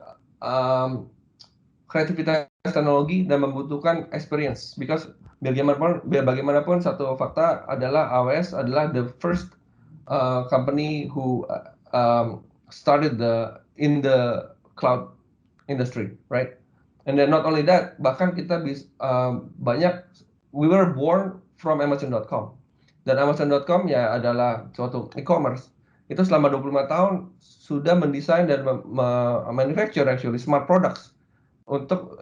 kreativitas teknologi dan membutuhkan experience. Because bagaimanapun satu fakta adalah AWS adalah the first company who started in the cloud industry, right? And then not only that, bahkan kita we were born from Amazon.com. Dan Amazon.com ya adalah suatu e-commerce. Itu selama 25 tahun sudah mendesain dan manufacture actually smart products untuk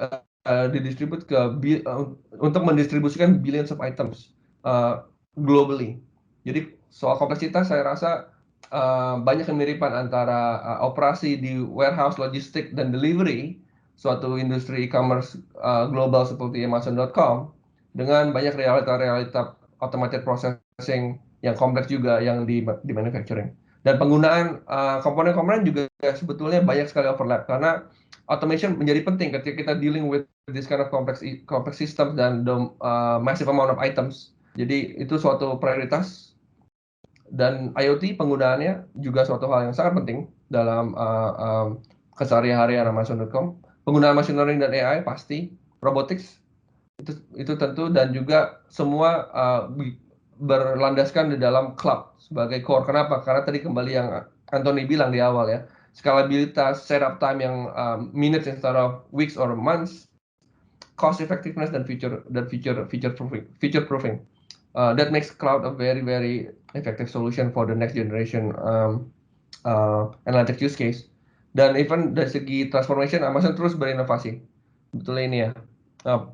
untuk mendistribusikan billions of items globally. Jadi soal kompleksitas saya rasa banyak kemiripan antara operasi di warehouse, logistik, dan delivery suatu industri e-commerce global seperti Amazon.com dengan banyak realita-realita automated processing yang kompleks juga yang di manufacturing. Dan penggunaan komponen-komponen juga sebetulnya banyak sekali overlap karena automation menjadi penting ketika kita dealing with this kind of complex systems dan massive amount of items. Jadi itu suatu prioritas, dan IoT penggunaannya juga suatu hal yang sangat penting dalam keseharian Amazon.com. Penggunaan machine learning dan AI pasti, robotics itu tentu, dan juga semua berlandaskan di dalam cloud sebagai core. Kenapa? Karena tadi kembali yang Anthony bilang di awal ya, scalabilitas, setup time yang minutes instead of weeks or months, cost effectiveness dan future proofing. That makes cloud a very very effective solution for the next generation analytics use case. Dan even dari segi transformation, Amazon terus berinovasi. Betul ini ya,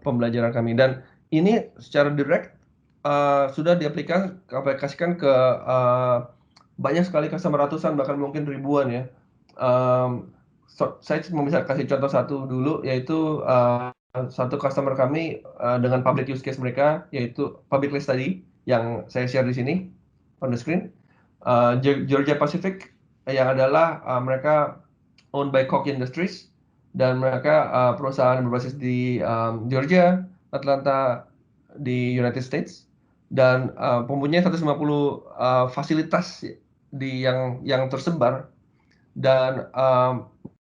pembelajaran kami. Dan ini secara direct sudah diaplikasikan ke banyak sekali customer, ratusan bahkan mungkin ribuan ya. Saya cuma bisa kasih contoh satu dulu, yaitu satu customer kami dengan public use case mereka, yaitu public list tadi yang saya share di sini on the screen. Georgia Pacific yang adalah mereka owned by Koch Industries, dan mereka perusahaan berbasis di Georgia, Atlanta di United States, dan mempunyai 150 fasilitas yang tersebar dan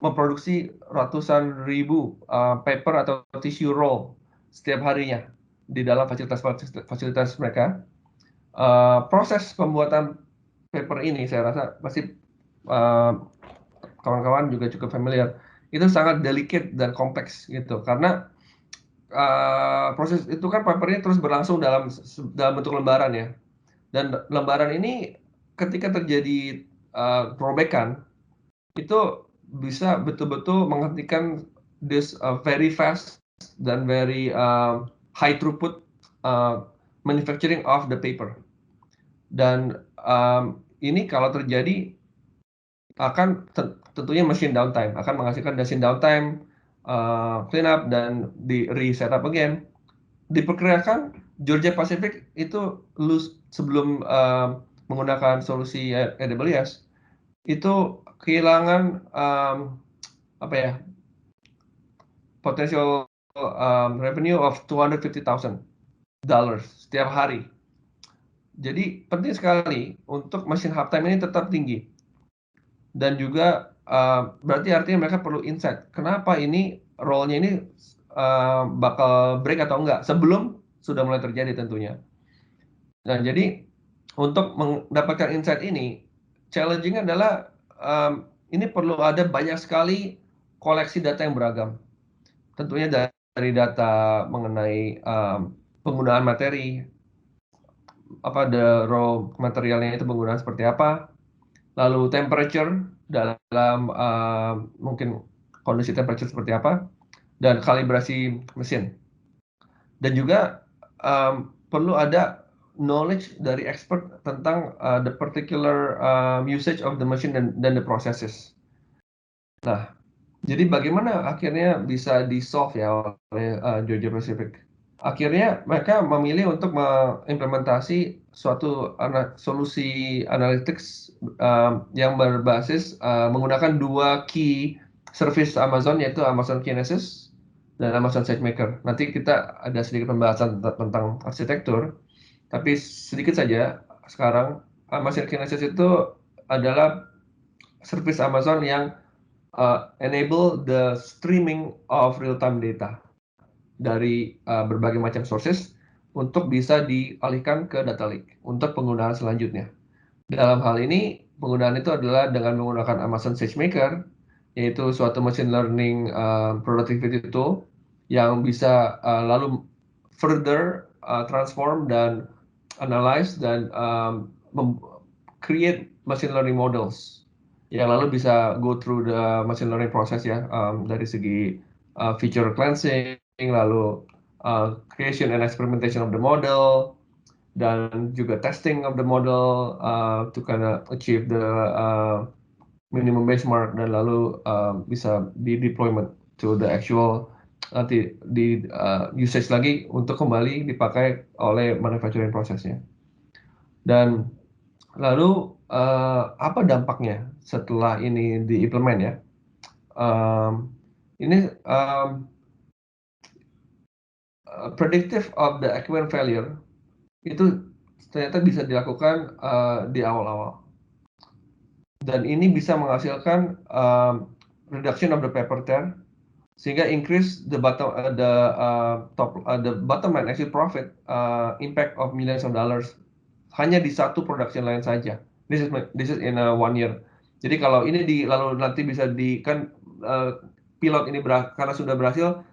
memproduksi ratusan ribu paper atau tissue roll setiap harinya di dalam fasilitas mereka. Proses pembuatan paper ini saya rasa pasti kawan-kawan juga cukup familiar. Itu sangat delicate dan kompleks gitu, karena proses itu kan papernya terus berlangsung dalam bentuk lembaran ya. Dan lembaran ini ketika terjadi robekan, itu bisa betul-betul menghentikan this very fast dan very high throughput manufacturing of the paper. Dan ini kalau terjadi akan tentunya machine downtime, akan menghasilkan machine downtime, clean up, dan di reset up again. Diperkirakan Georgia Pacific itu sebelum menggunakan solusi AWS itu kehilangan potential revenue of $250,000 setiap hari. Jadi penting sekali untuk machine uptime ini tetap tinggi. Dan juga berarti artinya mereka perlu insight. Kenapa ini role-nya ini bakal break atau enggak sebelum sudah mulai terjadi tentunya. Nah, jadi untuk mendapatkan insight ini, challenging adalah ini perlu ada banyak sekali koleksi data yang beragam. Tentunya dari data mengenai penggunaan materi, the raw materialnya itu penggunaan seperti apa, lalu temperature dalam mungkin kondisi temperature seperti apa, dan kalibrasi mesin. Dan juga perlu ada knowledge dari expert tentang the particular usage of the machine dan the processes. Nah, jadi bagaimana akhirnya bisa di-solve ya oleh Georgia Pacific? Akhirnya mereka memilih untuk mengimplementasi suatu solusi analytics yang berbasis menggunakan dua key service Amazon, yaitu Amazon Kinesis dan Amazon SageMaker. Nanti kita ada sedikit pembahasan tentang arsitektur, tapi sedikit saja sekarang Amazon Kinesis itu adalah service Amazon yang enable the streaming of real-time data dari berbagai macam sources untuk bisa dialihkan ke data lake untuk penggunaan selanjutnya. Dalam hal ini, penggunaan itu adalah dengan menggunakan Amazon SageMaker, yaitu suatu machine learning productivity tool yang bisa lalu further transform dan analyze dan create machine learning models yang lalu bisa go through the machine learning process ya, dari segi feature cleansing, lalu creation and experimentation of the model, dan juga testing of the model to kind of achieve the minimum benchmark, dan lalu bisa di deployment to the actual nanti di usage lagi untuk kembali dipakai oleh manufacturing prosesnya. Dan lalu apa dampaknya setelah ini diimplement ya? Ini predictive of the equipment failure itu ternyata bisa dilakukan di awal-awal. Dan ini bisa menghasilkan reduction of the paper tear, sehingga increase the bottom line actual profit impact of millions of dollars hanya di satu production line saja. This is in 1 year. Jadi kalau ini lalu nanti bisa pilot ini karena sudah berhasil,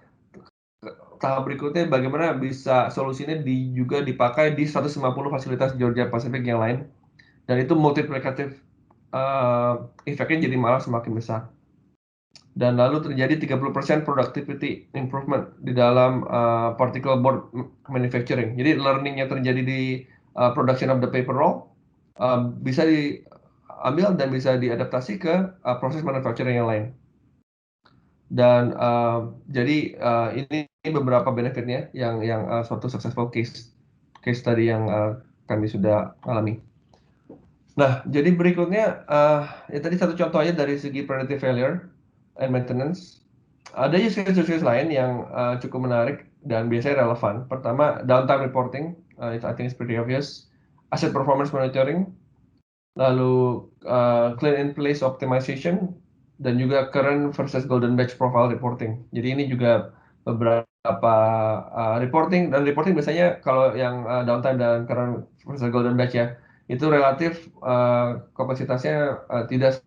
tahap berikutnya bagaimana bisa solusinya juga dipakai di 150 fasilitas Georgia Pacific yang lain, dan itu multiplicative efeknya jadi malah semakin besar. Dan lalu terjadi 30% productivity improvement di dalam particle board manufacturing. Jadi learning yang terjadi di production of the paper roll bisa diambil dan bisa diadaptasi ke proses manufacturing yang lain. Dan jadi ini beberapa benefitnya yang suatu successful case tadi yang kami sudah alami. Nah, jadi berikutnya ya tadi satu contoh aja dari segi predictive failure and maintenance. Ada use case lain yang cukup menarik dan biasanya relevan. Pertama, downtime reporting, I think it's pretty obvious. Asset performance monitoring, lalu clean in place optimization, dan juga current versus golden batch profile reporting. Jadi ini juga beberapa reporting, dan reporting biasanya kalau yang downtime dan current versus golden batch ya, itu relatif kapasitasnya tidak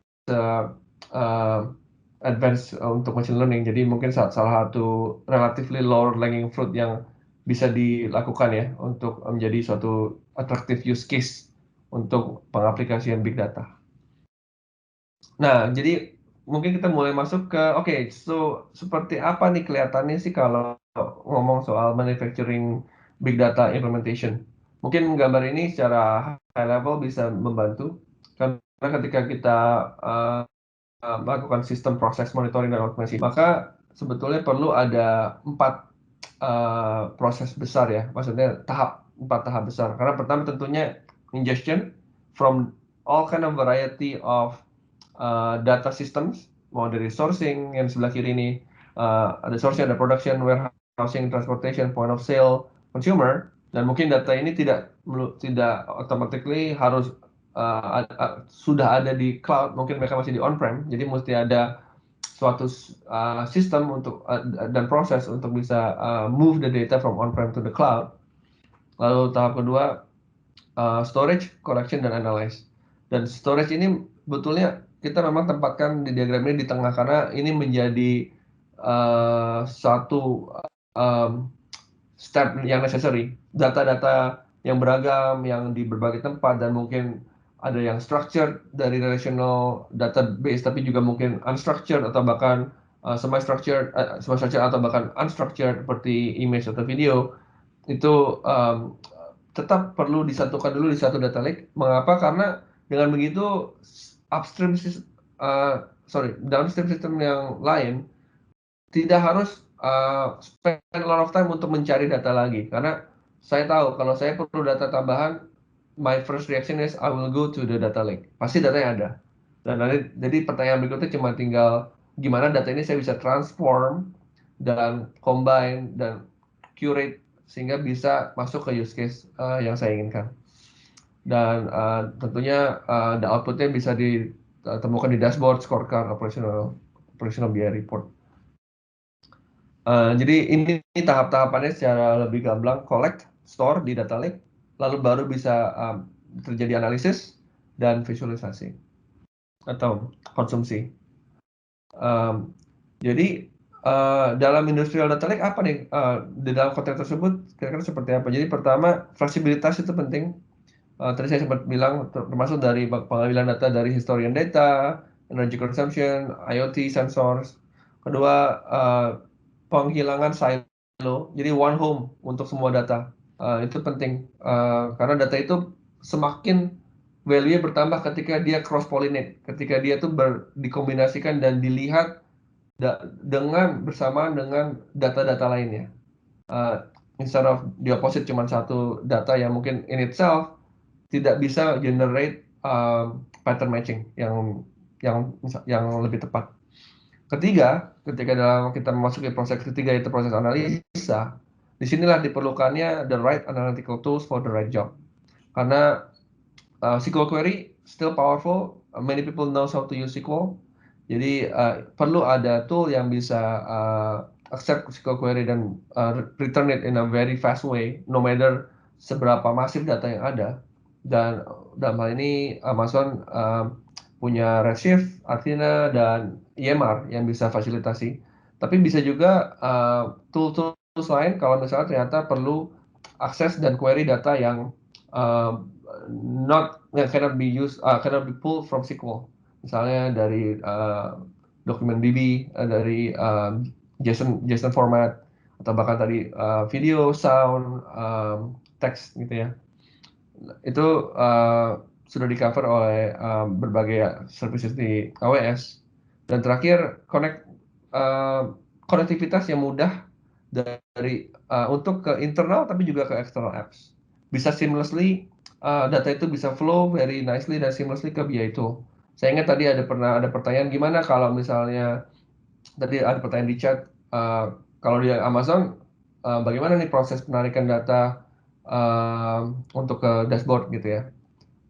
advance untuk machine learning. Jadi mungkin salah satu relatively lower hanging fruit yang bisa dilakukan ya untuk menjadi suatu attractive use case untuk pengaplikasian big data. Nah, jadi mungkin kita mulai masuk ke so seperti apa nih kelihatannya sih kalau ngomong soal manufacturing big data implementation. Mungkin gambar ini secara high level bisa membantu, karena ketika kita melakukan sistem proses monitoring dan optimasi, maka sebetulnya perlu ada 4 proses besar ya, maksudnya 4 tahap besar. Karena pertama tentunya ingestion from all kind of variety of data systems, mau dari sourcing yang sebelah kiri ini, ada sourcing, ada production, warehousing, transportation, point of sale, consumer. Dan mungkin data ini tidak automatically harus sudah ada di cloud, mungkin mereka masih di on-prem, jadi mesti ada suatu sistem untuk dan proses untuk bisa move the data from on-prem to the cloud. Lalu tahap kedua, storage, collection, dan analyze. Dan storage ini betulnya kita memang tempatkan di diagram ini di tengah karena ini menjadi satu step yang necessary. Data-data yang beragam, yang di berbagai tempat, dan mungkin ada yang structured dari relational database, tapi juga mungkin unstructured atau bahkan semi-structured atau bahkan unstructured seperti image atau video, itu tetap perlu disatukan dulu di satu data lake. Mengapa? Karena dengan begitu downstream system yang lain tidak harus spend a lot of time untuk mencari data lagi. Karena saya tahu kalau saya perlu data tambahan, my first reaction is I will go to the data lake. Pasti datanya ada. Dan nanti, jadi pertanyaan berikutnya cuma tinggal gimana data ini saya bisa transform dan combine dan curate sehingga bisa masuk ke use case yang saya inginkan. Dan tentunya the outputnya bisa ditemukan di dashboard, scorecard, operational BI report. Jadi ini tahap-tahapannya secara lebih gamblang: collect, store di data lake, lalu baru bisa terjadi analisis dan visualisasi atau konsumsi. Jadi dalam industrial data lake apa nih di dalam konteks tersebut kira-kira seperti apa? Jadi pertama, fleksibilitas itu penting. Tadi saya sempat bilang termasuk dari pengambilan data dari historian data, energy consumption, IoT sensors. Kedua, penghilangan silo, jadi one home untuk semua data. Itu penting karena data itu semakin value-nya bertambah ketika dia cross pollinate, ketika dia tuh dikombinasikan dan dilihat bersamaan dengan data-data lainnya. Instead of the opposite, cuma satu data yang mungkin in itself tidak bisa generate pattern matching yang lebih tepat. Ketiga, ketika kita memasuki proses ketiga, itu proses analisa, disinilah diperlukannya the right analytical tools for the right job. Karena SQL query still powerful, many people knows how to use SQL, jadi perlu ada tool yang bisa accept SQL query dan return it in a very fast way, no matter seberapa masif data yang ada. Dan dalam hal ini Amazon punya Redshift, Athena, dan EMR yang bisa fasilitasi. Tapi bisa juga tools lain kalau misalnya ternyata perlu akses dan query data yang cannot be pulled from SQL. Misalnya dari dokumen DB, dari JSON format, atau bahkan tadi video, sound, text gitu ya. Itu sudah di-cover oleh berbagai services di AWS. Dan terakhir, konektivitas yang mudah dari untuk ke internal tapi juga ke external apps. Bisa seamlessly, data itu bisa flow very nicely dan seamlessly ke BI tool. Saya ingat tadi pernah ada pertanyaan, gimana kalau misalnya tadi ada pertanyaan di chat, kalau di Amazon bagaimana nih proses penarikan data untuk ke dashboard gitu ya.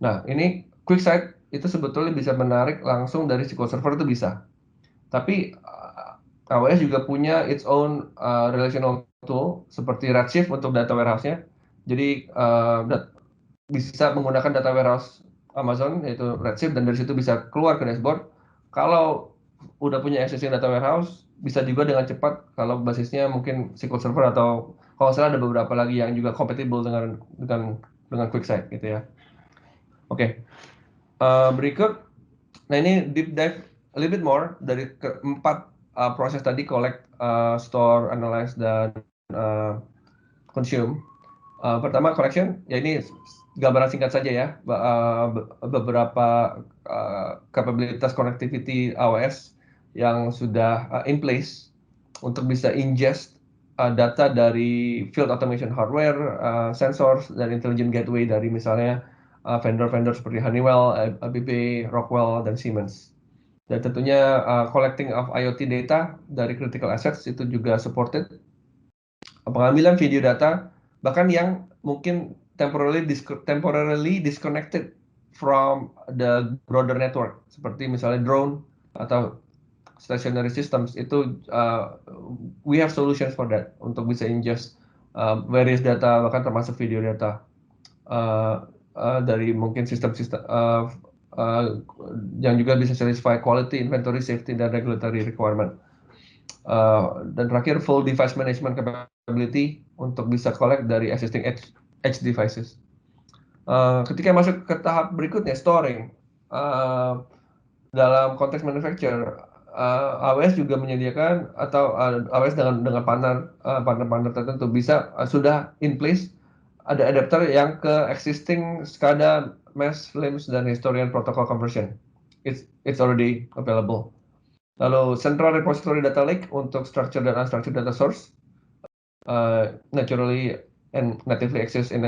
Nah, ini QuickSight itu sebetulnya bisa menarik langsung dari SQL Server, itu bisa. Tapi AWS juga punya its own relational tool seperti Redshift untuk data warehouse-nya. Jadi bisa menggunakan data warehouse Amazon yaitu Redshift, dan dari situ bisa keluar ke dashboard. Kalau udah punya existing data warehouse, bisa juga dengan cepat kalau basisnya mungkin SQL Server, atau kalau salah ada beberapa lagi yang juga compatible dengan QuickSight gitu ya. Oke. Berikut, nah ini deep dive a little bit more dari keempat proses tadi: collect, store, analyze, dan consume. Pertama, collection, ya ini gambaran singkat saja ya, beberapa kapabilitas connectivity AWS yang sudah in place untuk bisa ingest data dari field automation hardware, sensors, dan intelligent gateway dari misalnya vendor-vendor seperti Honeywell, ABB, Rockwell, dan Siemens. Dan tentunya collecting of IoT data dari critical assets itu juga supported. Pengambilan video data bahkan yang mungkin temporarily disconnected from the broader network, seperti misalnya drone atau stationary systems itu we have solutions for that untuk bisa ingest various data, bahkan termasuk video data dari mungkin sistem-sistem yang juga bisa satisfy quality, inventory, safety, dan regulatory requirement. Dan terakhir, full device management capability untuk bisa collect dari existing edge devices. Ketika masuk ke tahap berikutnya, storing. Dalam konteks manufacturer, AWS juga menyediakan atau AWS dengan partner tertentu bisa sudah in place ada adapter yang ke existing SCADA, MES, LIMS, dan historian protocol conversion. It's already available. Lalu central repository data lake untuk structured dan unstructured data source, naturally and natively accessed in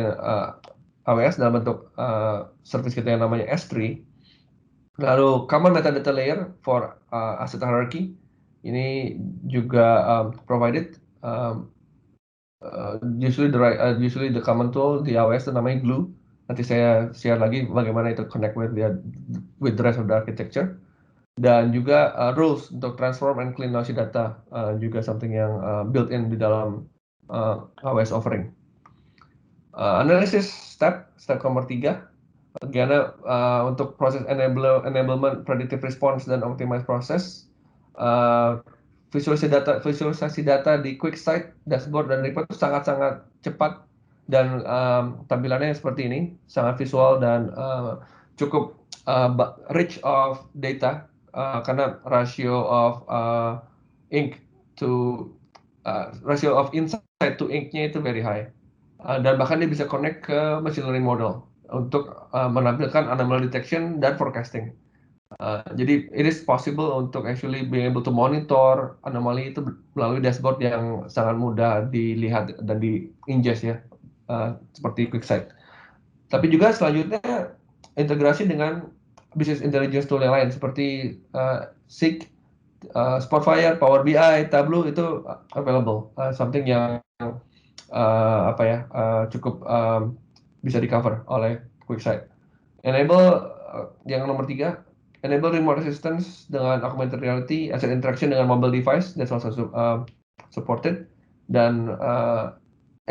AWS dalam bentuk service kita yang namanya S3. Lalu common metadata layer for asset hierarchy ini juga provided. Usually the common tool di AWS itu namanya Glue. Nanti saya share lagi bagaimana itu connect with the rest of the architecture. Dan juga rules untuk transform and clean lossy data juga something yang built in di dalam AWS offering. Analysis step nomor 3. Bagaimana untuk proses enablement, predictive response, dan optimize proses. Visualisasi data di QuickSight, dashboard, dan report itu sangat-sangat cepat dan tampilannya seperti ini, sangat visual dan cukup rich of data karena ratio of insight to ink-nya itu very high. Dan bahkan dia bisa connect ke machine learning model untuk menampilkan anomaly detection dan forecasting. Jadi it is possible untuk actually being able to monitor anomali itu melalui dashboard yang sangat mudah dilihat dan di-ingest ya, seperti QuickSight. Tapi juga selanjutnya integrasi dengan business intelligence tool yang lain seperti Seek, Spotfire, Power BI, Tableau itu available, something yang cukup bisa di-cover oleh QuickSight. Enable yang nomor 3. Enable remote assistance dengan augmented reality, asset interaction dengan mobile device, that's also supported. Dan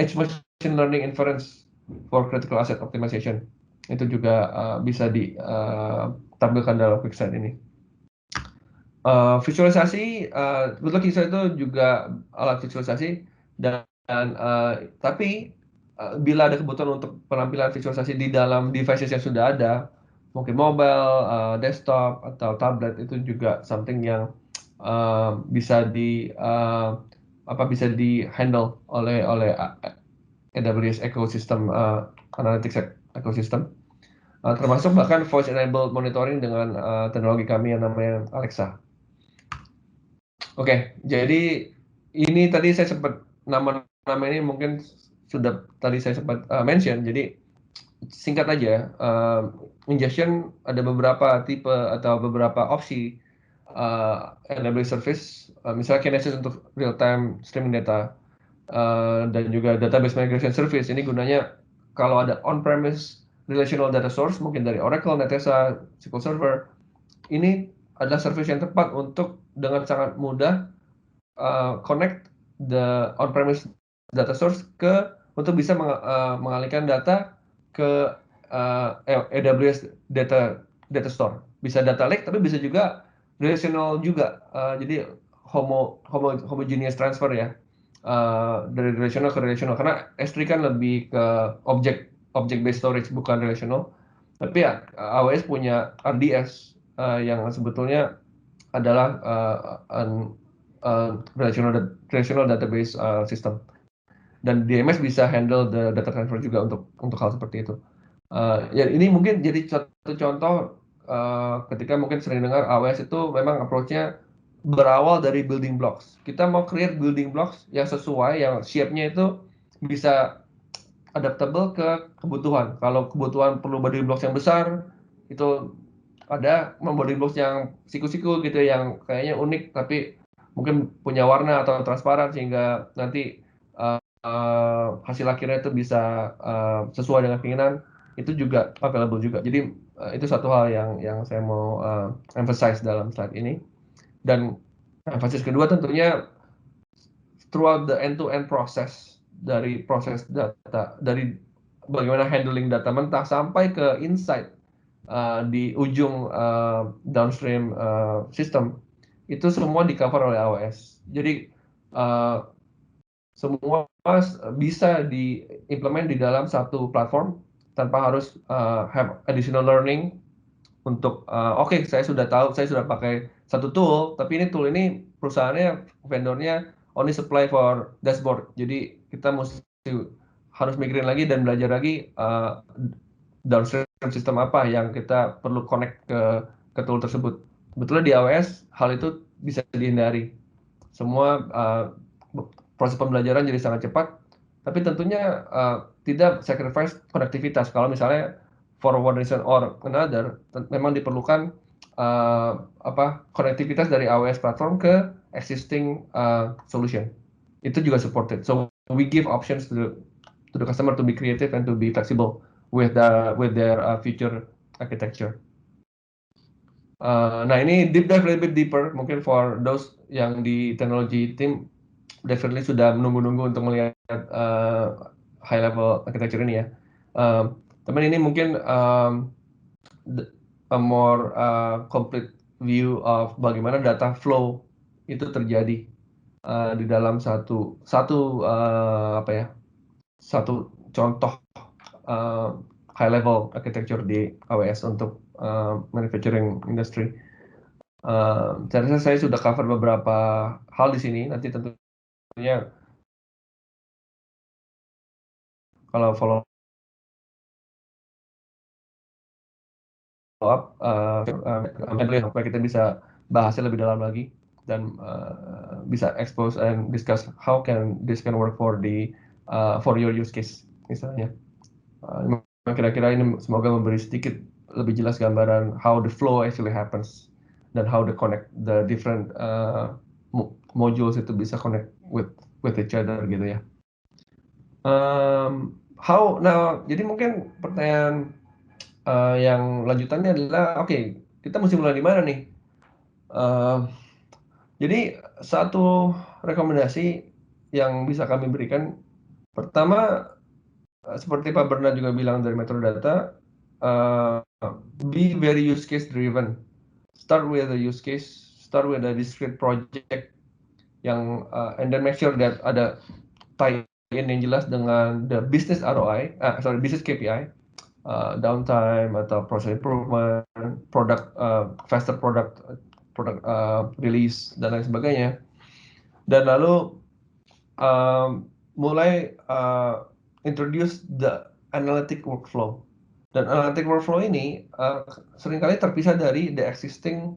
edge machine learning inference for critical asset optimization. Itu juga bisa ditampilkan dalam QuickSight ini. Visualisasi, Looking itu juga alat visualisasi dan tapi bila ada kebutuhan untuk penampilan visualisasi di dalam devices yang sudah ada, mungkin mobile, desktop atau tablet, itu juga something yang bisa di-handle oleh AWS ecosystem, analytics ecosystem, termasuk bahkan voice enabled monitoring dengan teknologi kami yang namanya Alexa. Oke, jadi ini tadi saya sempat nama ini mungkin sudah tadi saya sempat mention. Jadi singkat aja, ingestion ada beberapa tipe atau beberapa opsi AWS service, misalnya Kinesis untuk real time streaming data, dan juga database migration service. Ini gunanya kalau ada on-premise relational data source, mungkin dari Oracle, Netezza, SQL Server, ini adalah service yang tepat untuk dengan sangat mudah connect the on-premise data source untuk bisa mengalihkan data ke AWS data store. Bisa data lake, tapi bisa juga relational juga. Jadi homogeneous transfer ya, dari relational ke relational. Karena S3 kan lebih ke object based storage, bukan relational. Tapi ya AWS punya RDS yang sebetulnya adalah relational database system. Dan DMS bisa handle the data transfer juga untuk hal seperti itu. Ya ini mungkin jadi satu contoh ketika mungkin sering dengar AWS itu memang approach-nya berawal dari building blocks. Kita mau create building blocks yang sesuai, yang shape-nya itu bisa adaptable ke kebutuhan. Kalau kebutuhan perlu building blocks yang besar, itu ada building blocks yang siku-siku gitu, yang kayaknya unik tapi mungkin punya warna atau transparan sehingga nanti hasil akhirnya itu bisa sesuai dengan keinginan, itu juga available juga. Jadi itu satu hal yang saya mau emphasize dalam slide ini. Dan emphasis kedua tentunya throughout the end-to-end process, dari proses data, dari bagaimana handling data mentah sampai ke insight di ujung downstream system, itu semua di cover oleh AWS. Jadi semua bisa diimplement di dalam satu platform tanpa harus have additional learning untuk oke, saya sudah tahu, saya sudah pakai satu tool, tapi ini tool ini perusahaannya, vendornya only supply for dashboard. Jadi kita harus mikirin lagi dan belajar lagi downstream sistem apa yang kita perlu connect ke tool tersebut. Sebetulnya di AWS hal itu bisa dihindari. Semua proses pembelajaran jadi sangat cepat, tapi tentunya tidak sacrifice konektivitas. Kalau misalnya for one reason or another, memang diperlukan konektivitas dari AWS platform ke existing solution. Itu juga supported. So we give options to the customer to be creative and to be flexible with their future architecture. Nah, ini deep dive a little bit deeper, mungkin for those yang di technology team definitely sudah menunggu-nunggu untuk melihat high level architecture ini ya. Teman ini mungkin a more complete view of bagaimana data flow itu terjadi di dalam satu contoh high level architecture di AWS untuk manufacturing industry. Saya rasa saya sudah cover beberapa hal di sini. Nanti tentunya kalau follow up supaya kita bisa bahasnya lebih dalam lagi dan bisa expose and discuss how this can work for your use case misalnya. Kira-kira ini semoga memberi sedikit lebih jelas gambaran how the flow actually happens dan how the connect the different modules itu bisa connect with each other gitu ya. Jadi mungkin pertanyaan yang lanjutannya adalah, oke, kita mesti mulai di mana nih? Jadi satu rekomendasi yang bisa kami berikan, pertama, seperti Pak Bernard juga bilang dari Metrodata, be very use case driven. Start with a use case, start with a discrete project yang and then make sure that ada tie-in yang jelas dengan the business ROI, business KPI, downtime atau process improvement, faster product release dan lain sebagainya. Dan lalu mulai introduce the analytic workflow. Dan analytic workflow ini seringkali terpisah dari the existing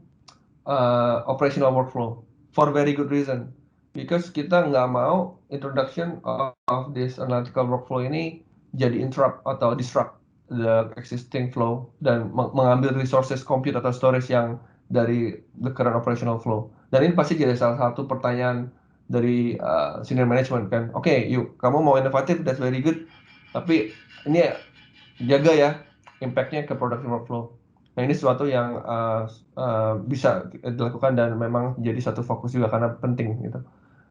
operational workflow for very good reason. Because kita nggak mau introduction of this analytical workflow ini jadi interrupt atau disrupt the existing flow dan mengambil resources compute atau storage yang dari the current operational flow. Dan ini pasti jadi salah satu pertanyaan dari senior management kan. Oke, yuk kamu mau inovatif, that's very good. Tapi ini jaga ya impact-nya ke production workflow. Nah, ini sesuatu yang bisa dilakukan dan memang jadi satu fokus juga karena penting gitu.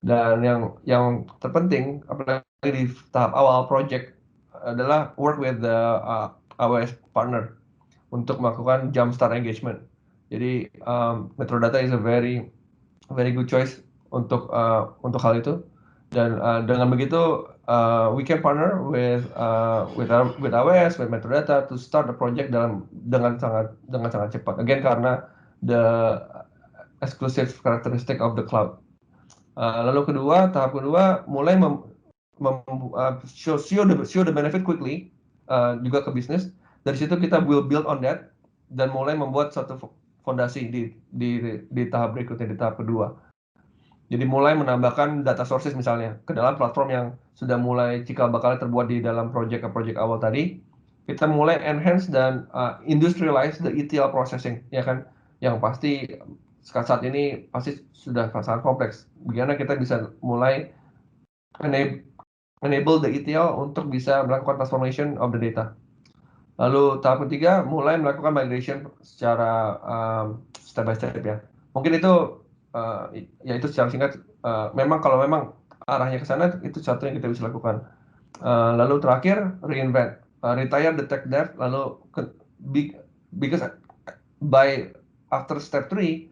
Dan yang terpenting apalagi di tahap awal project adalah work with the AWS partner untuk melakukan jumpstart engagement. Jadi Metrodata is a very good choice untuk hal itu. Dan dengan begitu we can partner with AWS, with Metrodata to start the project dengan sangat cepat. Again karena the exclusive characteristic of the cloud. Lalu tahap kedua mulai show the benefit quickly juga ke bisnis. Dari situ kita will build on that dan mulai membuat satu fondasi di tahap berikutnya, di tahap kedua. Jadi mulai menambahkan data sources misalnya ke dalam platform yang sudah mulai cikal bakal terbuat di dalam project awal tadi. Kita mulai enhance dan industrialize the ETL processing, ya kan? Yang pasti saat ini pasti sudah sangat kompleks. Bagaimana kita bisa mulai enable the ETL untuk bisa melakukan transformation of the data. Lalu tahap ketiga mulai melakukan migration secara step by step ya. Mungkin itu ya itu secara singkat. Memang kalau memang arahnya ke sana itu satu yang kita bisa lakukan. Lalu terakhir reinvent, retire the tech debt. Lalu because by after step 3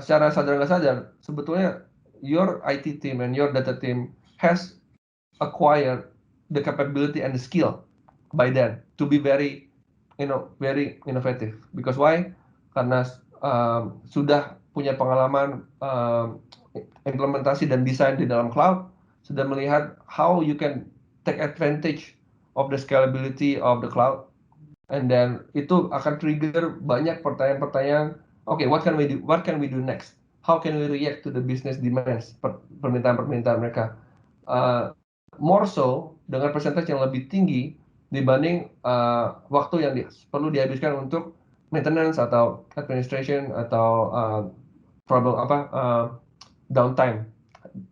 secara sadar nggak sadar sebetulnya your IT team and your data team has acquired the capability and the skill by then to be very very innovative. Because why? Karena sudah punya pengalaman implementasi dan desain di dalam cloud, sudah melihat how you can take advantage of the scalability of the cloud, and then itu akan trigger banyak pertanyaan-pertanyaan. Okay, what can we do? What can we do next? How can we react to the business demands, permintaan-permintaan mereka? More so dengan persentase yang lebih tinggi dibanding waktu yang perlu dihabiskan untuk maintenance atau administration atau problem downtime,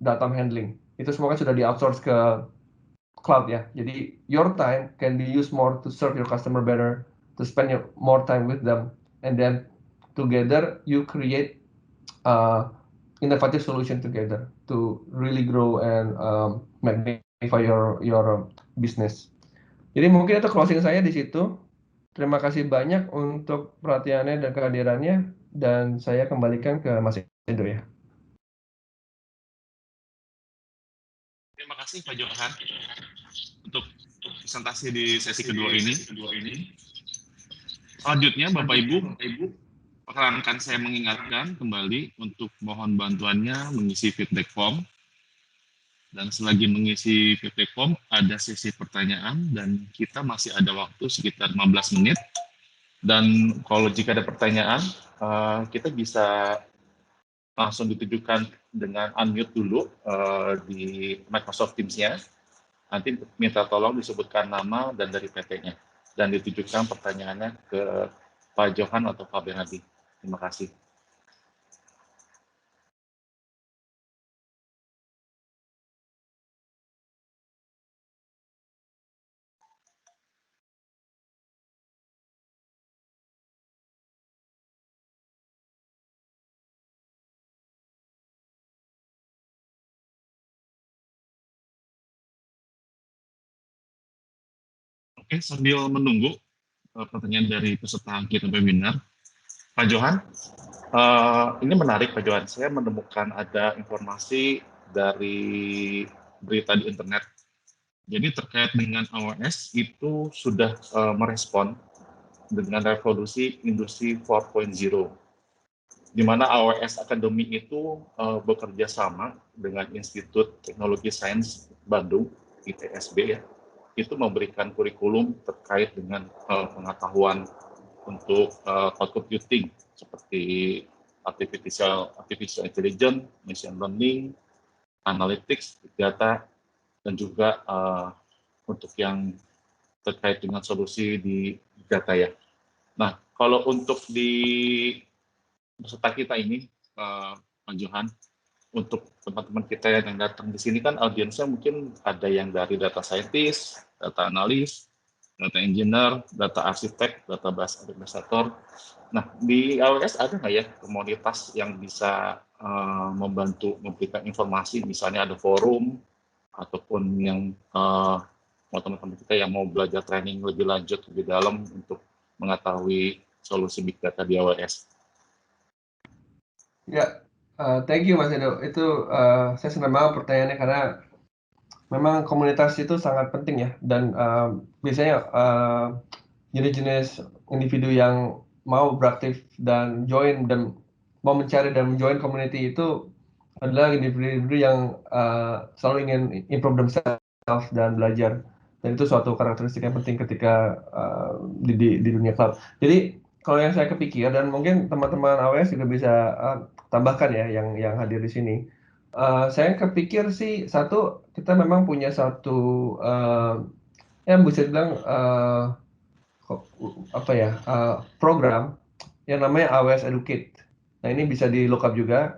data handling. Itu semua kan sudah di outsource ke cloud ya. Jadi your time can be used more to serve your customer better, to spend more time with them, and then together you create innovative solution together to really grow and magnify your business. Jadi mungkin itu closing saya di situ. Terima kasih banyak untuk perhatiannya dan kehadirannya, dan saya kembalikan ke Mas Edo ya. Terima kasih Pak Johan untuk presentasi di sesi kedua ini. Selanjutnya Bapak Ibu, perkenankan saya mengingatkan kembali untuk mohon bantuannya mengisi feedback form. Dan selagi mengisi feedback form, ada sesi pertanyaan dan kita masih ada waktu sekitar 15 menit. Dan kalau jika ada pertanyaan, kita bisa langsung ditujukan dengan unmute dulu di Microsoft Teams-nya. Nanti minta tolong disebutkan nama dan dari PT-nya. Dan ditujukan pertanyaannya ke Pak Johan atau Pak Bernardi. Terima kasih. Oke, sambil menunggu pertanyaan dari peserta kita webinar, Pak Johan, ini menarik Pak Johan. Saya menemukan ada informasi dari berita di internet. Jadi terkait dengan AWS itu sudah merespon dengan revolusi industri 4.0, di mana AWS Academy itu bekerja sama dengan Institut Teknologi Sains Bandung, ITSB ya, itu memberikan kurikulum terkait dengan pengetahuan untuk cloud computing seperti artificial intelligence, machine learning, analytics, big data, dan juga untuk yang terkait dengan solusi di data ya. Nah, kalau untuk di peserta kita ini, Pak Johan, untuk teman-teman kita yang datang di sini kan audiensnya mungkin ada yang dari data scientist, data analis, data engineer, data arsitek, database administrator. Nah, di AWS ada nggak ya komunitas yang bisa membantu memberikan informasi, misalnya ada forum, ataupun yang teman-teman kita yang mau belajar training lebih lanjut, lebih dalam untuk mengetahui solusi big data di AWS? Ya, thank you Mas Edo. Itu saya senang banget pertanyaannya karena memang komunitas itu sangat penting ya, dan biasanya jenis-jenis individu yang mau beraktif dan join dan mau mencari dan join community itu adalah individu yang selalu ingin improve themselves dan belajar, dan itu suatu karakteristik yang penting ketika di dunia cloud. Jadi kalau yang saya kepikir, dan mungkin teman-teman AWS juga bisa tambahkan ya yang hadir di sini, saya kepikir sih, satu, kita memang punya satu yang bisa dibilang program yang namanya AWS Educate. Nah, ini bisa di look up juga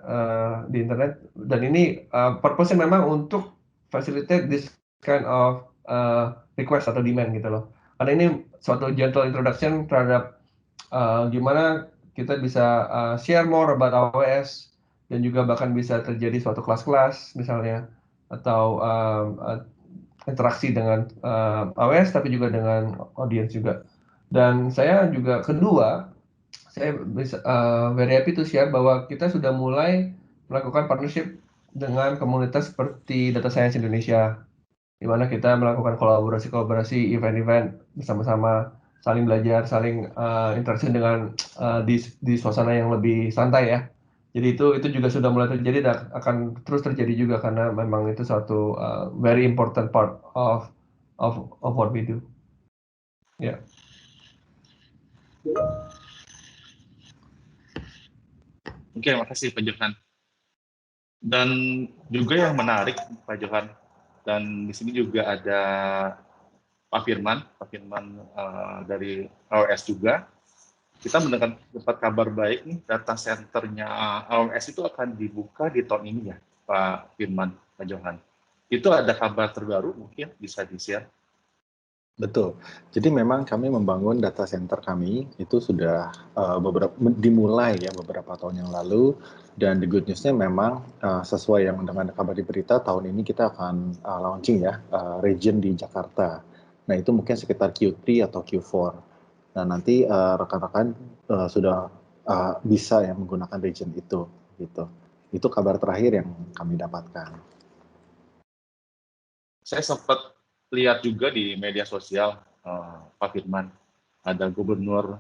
di internet, dan ini purpose-nya memang untuk facilitate this kind of request atau demand gitu loh. Karena ini suatu gentle introduction terhadap gimana kita bisa share more about AWS dan juga bahkan bisa terjadi suatu kelas-kelas misalnya atau interaksi dengan AWS tapi juga dengan audience juga. Dan saya juga kedua, saya bisa very happy to share bahwa kita sudah mulai melakukan partnership dengan komunitas seperti Data Science Indonesia, di mana kita melakukan kolaborasi-kolaborasi, event-event bersama-sama, saling belajar, saling interaksi dengan di suasana yang lebih santai ya. Jadi itu juga sudah mulai terjadi dan akan terus terjadi juga karena memang itu suatu very important part of what we do. Ya. Oke, makasih Pak Johan. Dan juga yang menarik Pak Johan, dan di sini juga ada Pak Firman dari AWS juga. Kita mendapat kabar baik nih, data centernya AWS itu akan dibuka di tahun ini ya, Pak Firman, Pak Johan. Itu ada kabar terbaru mungkin bisa di-share? Betul. Jadi memang kami membangun data center kami itu sudah dimulai ya beberapa tahun yang lalu, dan the good news-nya memang sesuai yang dengan kabar di berita, tahun ini kita akan launching ya region di Jakarta. Nah itu mungkin sekitar Q3 atau Q4. Nah nanti rekan-rekan sudah bisa ya menggunakan region itu gitu. Itu kabar terakhir yang kami dapatkan. Saya sempat lihat juga di media sosial, Pak Firman, ada Gubernur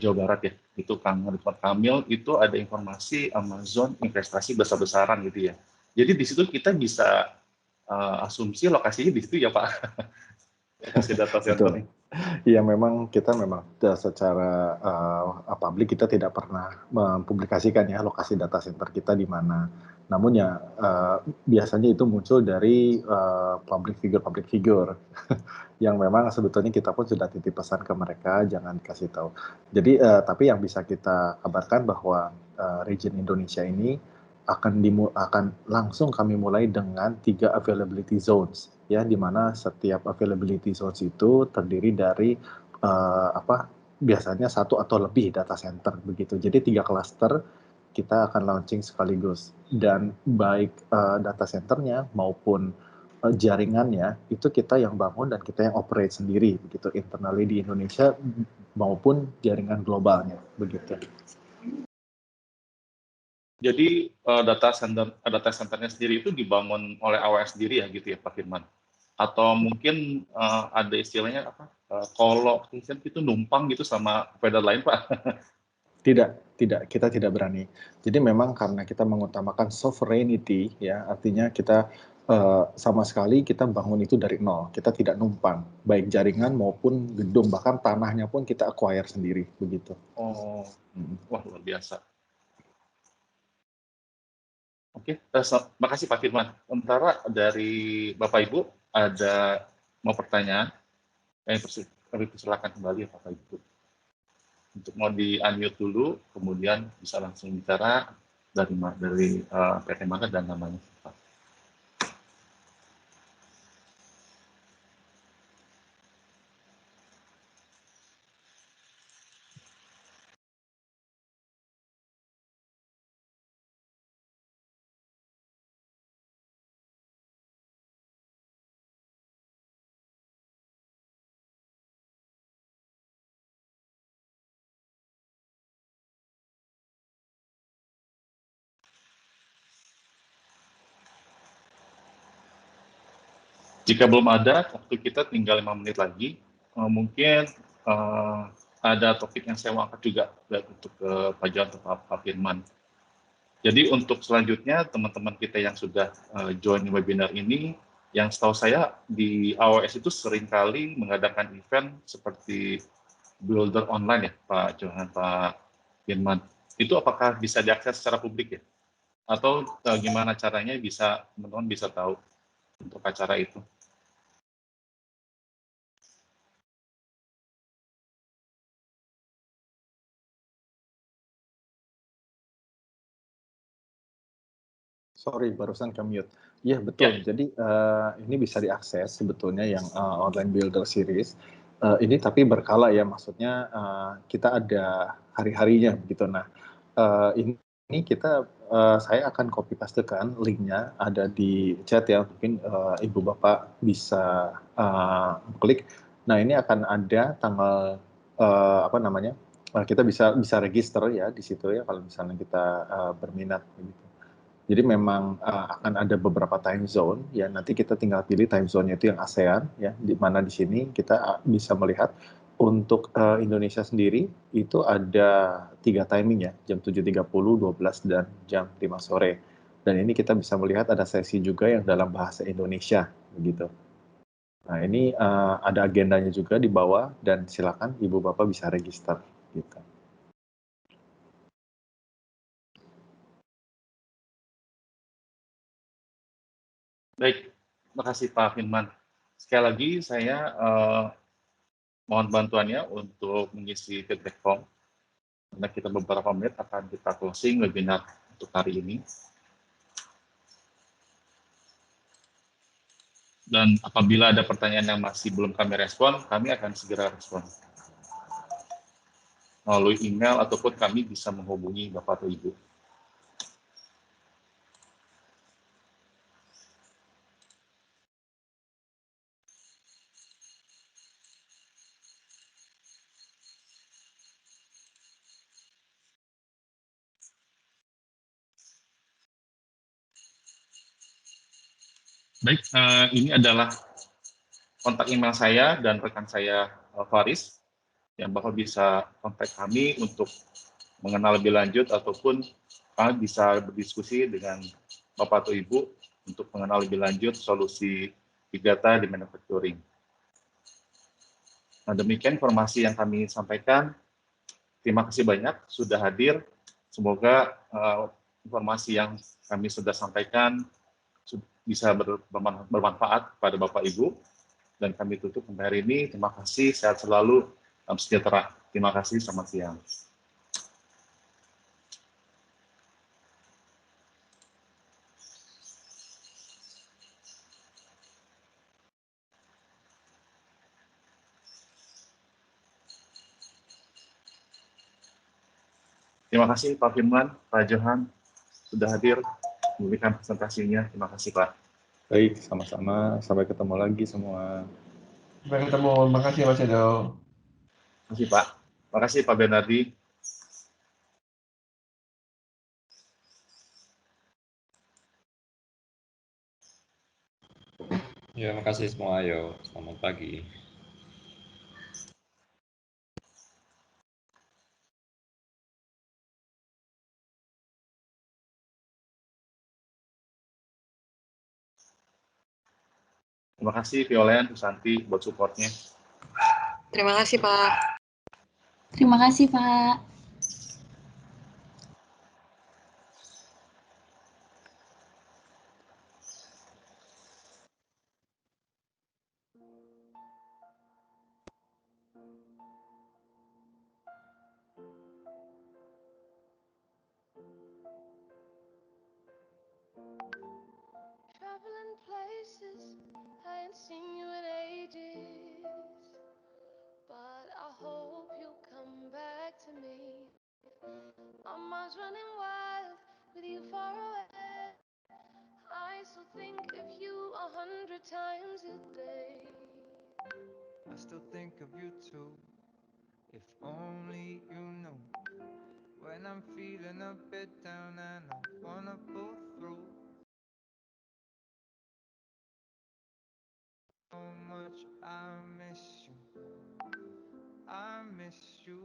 Jawa Barat ya, itu Kang Ridwan Kamil, itu ada informasi Amazon investasi besar-besaran gitu ya. Jadi di situ kita bisa asumsi lokasinya di situ ya Pak, lokasi data center nih. Iya memang kita secara publik kita tidak pernah mempublikasikan ya lokasi data center kita di mana. Namun ya biasanya itu muncul dari public figure yang memang sebetulnya kita pun sudah titip pesan ke mereka jangan dikasih tahu. Jadi tapi yang bisa kita kabarkan bahwa region Indonesia ini akan langsung kami mulai dengan 3 availability zones ya, di mana setiap availability zones itu terdiri dari biasanya 1 atau lebih data center begitu. Jadi 3 cluster kita akan launching sekaligus, dan baik data centernya maupun jaringannya itu kita yang bangun dan kita yang operate sendiri begitu, internally di Indonesia maupun jaringan globalnya begitu. Jadi data centernya sendiri itu dibangun oleh AWS sendiri ya gitu ya Pak Firman? Atau mungkin ada istilahnya apa? Co-location itu numpang gitu sama provider lain Pak? Tidak, kita tidak berani. Jadi memang karena kita mengutamakan sovereignty ya, artinya kita sama sekali kita bangun itu dari nol. Kita tidak numpang, baik jaringan maupun gedung, bahkan tanahnya pun kita acquire sendiri begitu. Oh, wah luar biasa. Oke, makasih Pak Firman. Sementara dari Bapak Ibu ada mau pertanyaan, kami persilakan kembali ya Bapak Ibu. Untuk mau di-unmute dulu, kemudian bisa langsung bicara dari PT mana dan namanya. Jika belum ada, waktu kita tinggal 5 menit lagi. Mungkin ada topik yang saya mau angkat juga untuk Pak John atau Pak Firman. Jadi untuk selanjutnya, teman-teman kita yang sudah join webinar ini, yang setahu saya di AWS itu seringkali mengadakan event seperti Builder Online ya, Pak Johan, Pak Firman. Itu apakah bisa diakses secara publik ya? Atau gimana caranya bisa teman-teman bisa tahu untuk acara itu? Sorry, barusan ke mute. Iya betul. Jadi ini bisa diakses sebetulnya yang online builder series. Ini tapi berkala ya, maksudnya kita ada hari-harinya begitu. Nah, ini kita saya akan copy pastekan linknya ada di chat ya, mungkin ibu bapak bisa klik. Nah ini akan ada tanggal apa namanya, kita bisa register ya di situ ya kalau misalnya kita berminat begitu. Jadi memang akan ada beberapa time zone ya, nanti kita tinggal pilih time zone-nya itu yang ASEAN ya, di mana di sini kita bisa melihat untuk Indonesia sendiri itu ada 3 timing ya, jam 7.30, 12 dan jam 5 sore. Dan ini kita bisa melihat ada sesi juga yang dalam bahasa Indonesia begitu. Nah, ini ada agendanya juga di bawah dan silakan Ibu Bapak bisa register gitu. Baik, makasih Pak Firman. Sekali lagi saya mohon bantuannya untuk mengisi feedback form. Karena kita beberapa menit akan kita closing webinar untuk hari ini. Dan apabila ada pertanyaan yang masih belum kami respon, kami akan segera respon. Melalui email ataupun kami bisa menghubungi Bapak atau Ibu. Baik, ini adalah kontak email saya dan rekan saya Faris, yang Bapak bisa kontak kami untuk mengenal lebih lanjut ataupun kami bisa berdiskusi dengan Bapak atau Ibu untuk mengenal lebih lanjut solusi big data di manufacturing. Nah, demikian informasi yang kami sampaikan. Terima kasih banyak sudah hadir. Semoga informasi yang kami sudah sampaikan bisa bermanfaat kepada Bapak Ibu. Dan kami tutup sampai hari ini. Terima kasih, sehat selalu, salam sejahtera. Terima kasih, selamat siang. Terima kasih Pak Firman, Pak Johan, sudah hadir memberikan presentasinya. Terima kasih Pak. Baik, sama-sama. Sampai ketemu lagi semua. Sampai ketemu. Makasih Mas Edo. Terima kasih Pak. Terima kasih Pak Bernardi. Ya, makasih semua. Ayo, selamat pagi. Terima kasih Violen, Susanti buat supportnya. Terima kasih, Pak. Terima kasih, Pak. Traveling places I ain't seen you in ages, but I hope you'll come back to me. My mind's running wild with you far away. I still think of you 100 times a day. I still think of you too. If only you knew. When I'm feeling a bit down and I wanna pull through. So much I miss you. I miss you.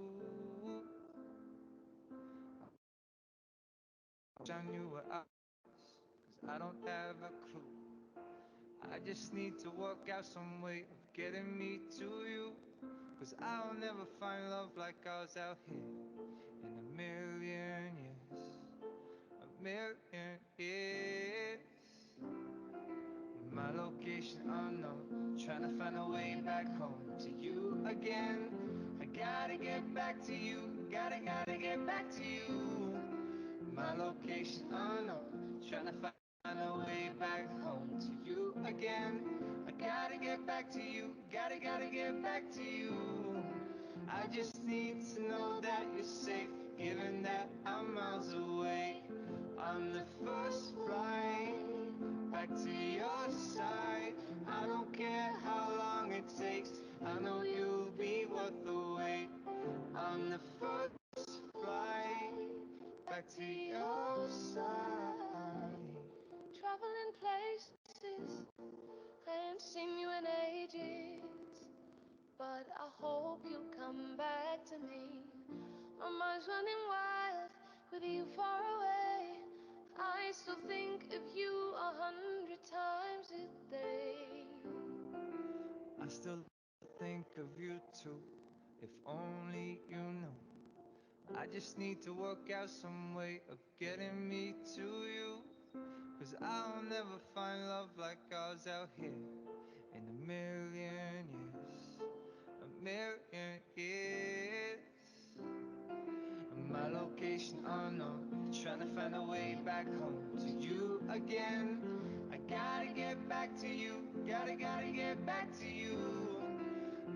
I knew what I was, 'cause I don't have a clue. I just need to work out some way of getting me to you. 'Cause I'll never find love like ours out here in a million years. A million years. My location unknown, trying to find a way back home to you again. I gotta get back to you, gotta get back to you. My location unknown, trying to find again. I gotta get back to you, gotta get back to you. I just need to know that you're safe, given that I'm miles away. On the first flight back to your side, I don't care how long it takes, I know you'll be worth the wait. On the first flight back to your side. Traveling places, I ain't seen you in ages, but I hope you'll come back to me. My mind's running wild with you far away. I still think of you 100 times a day. I still think of you too, if only you knew. I just need to work out some way of getting me to you, 'cause I'll never find love like ours out here in a million years, a million years. My location unknown, trying to find a way back home to you again. I gotta get back to you, gotta get back to you.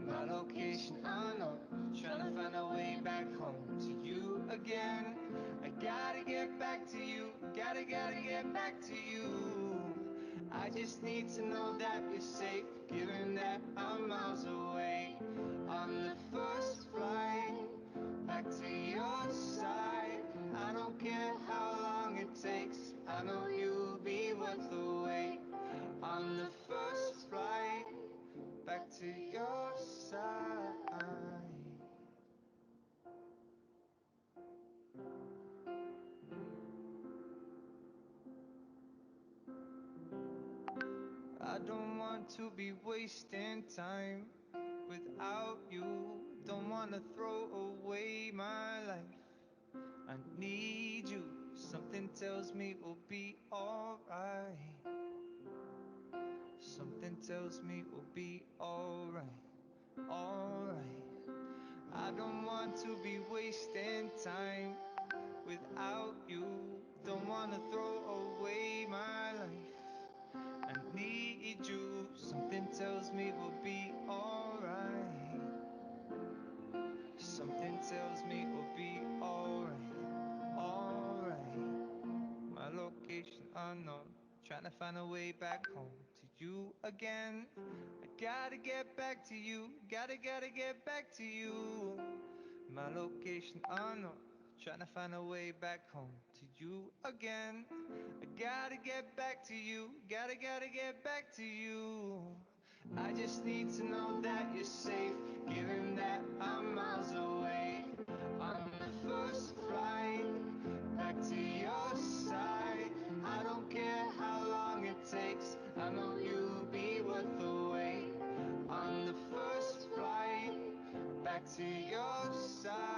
My location unknown, trying to find a way back home to you again. I gotta get back to you, gotta get back to you. I just need to know that you're safe, given that I'm miles away. On the first flight back to your side, I don't care how long it takes, I know you'll be worth the wait. On the first flight back to your side. I don't want to be wasting time without you. Don't want to throw away my life. I need you. Something tells me we'll be alright. Something tells me we'll be alright. Alright. I don't want to be wasting time without you. Don't want to throw away my life. I need you. Something tells me we'll be alright. Something tells me we'll be alright. Alright. My location unknown, trying to find a way back home to you again. I gotta get back to you, gotta get back to you. My location unknown, trying to find a way back home to you again. I gotta get back to you, gotta get back to you. I just need to know that you're safe, given that I'm miles away. On the first flight back to your side, I don't care how long it takes, I know you'll be worth the wait. On the first flight back to your side.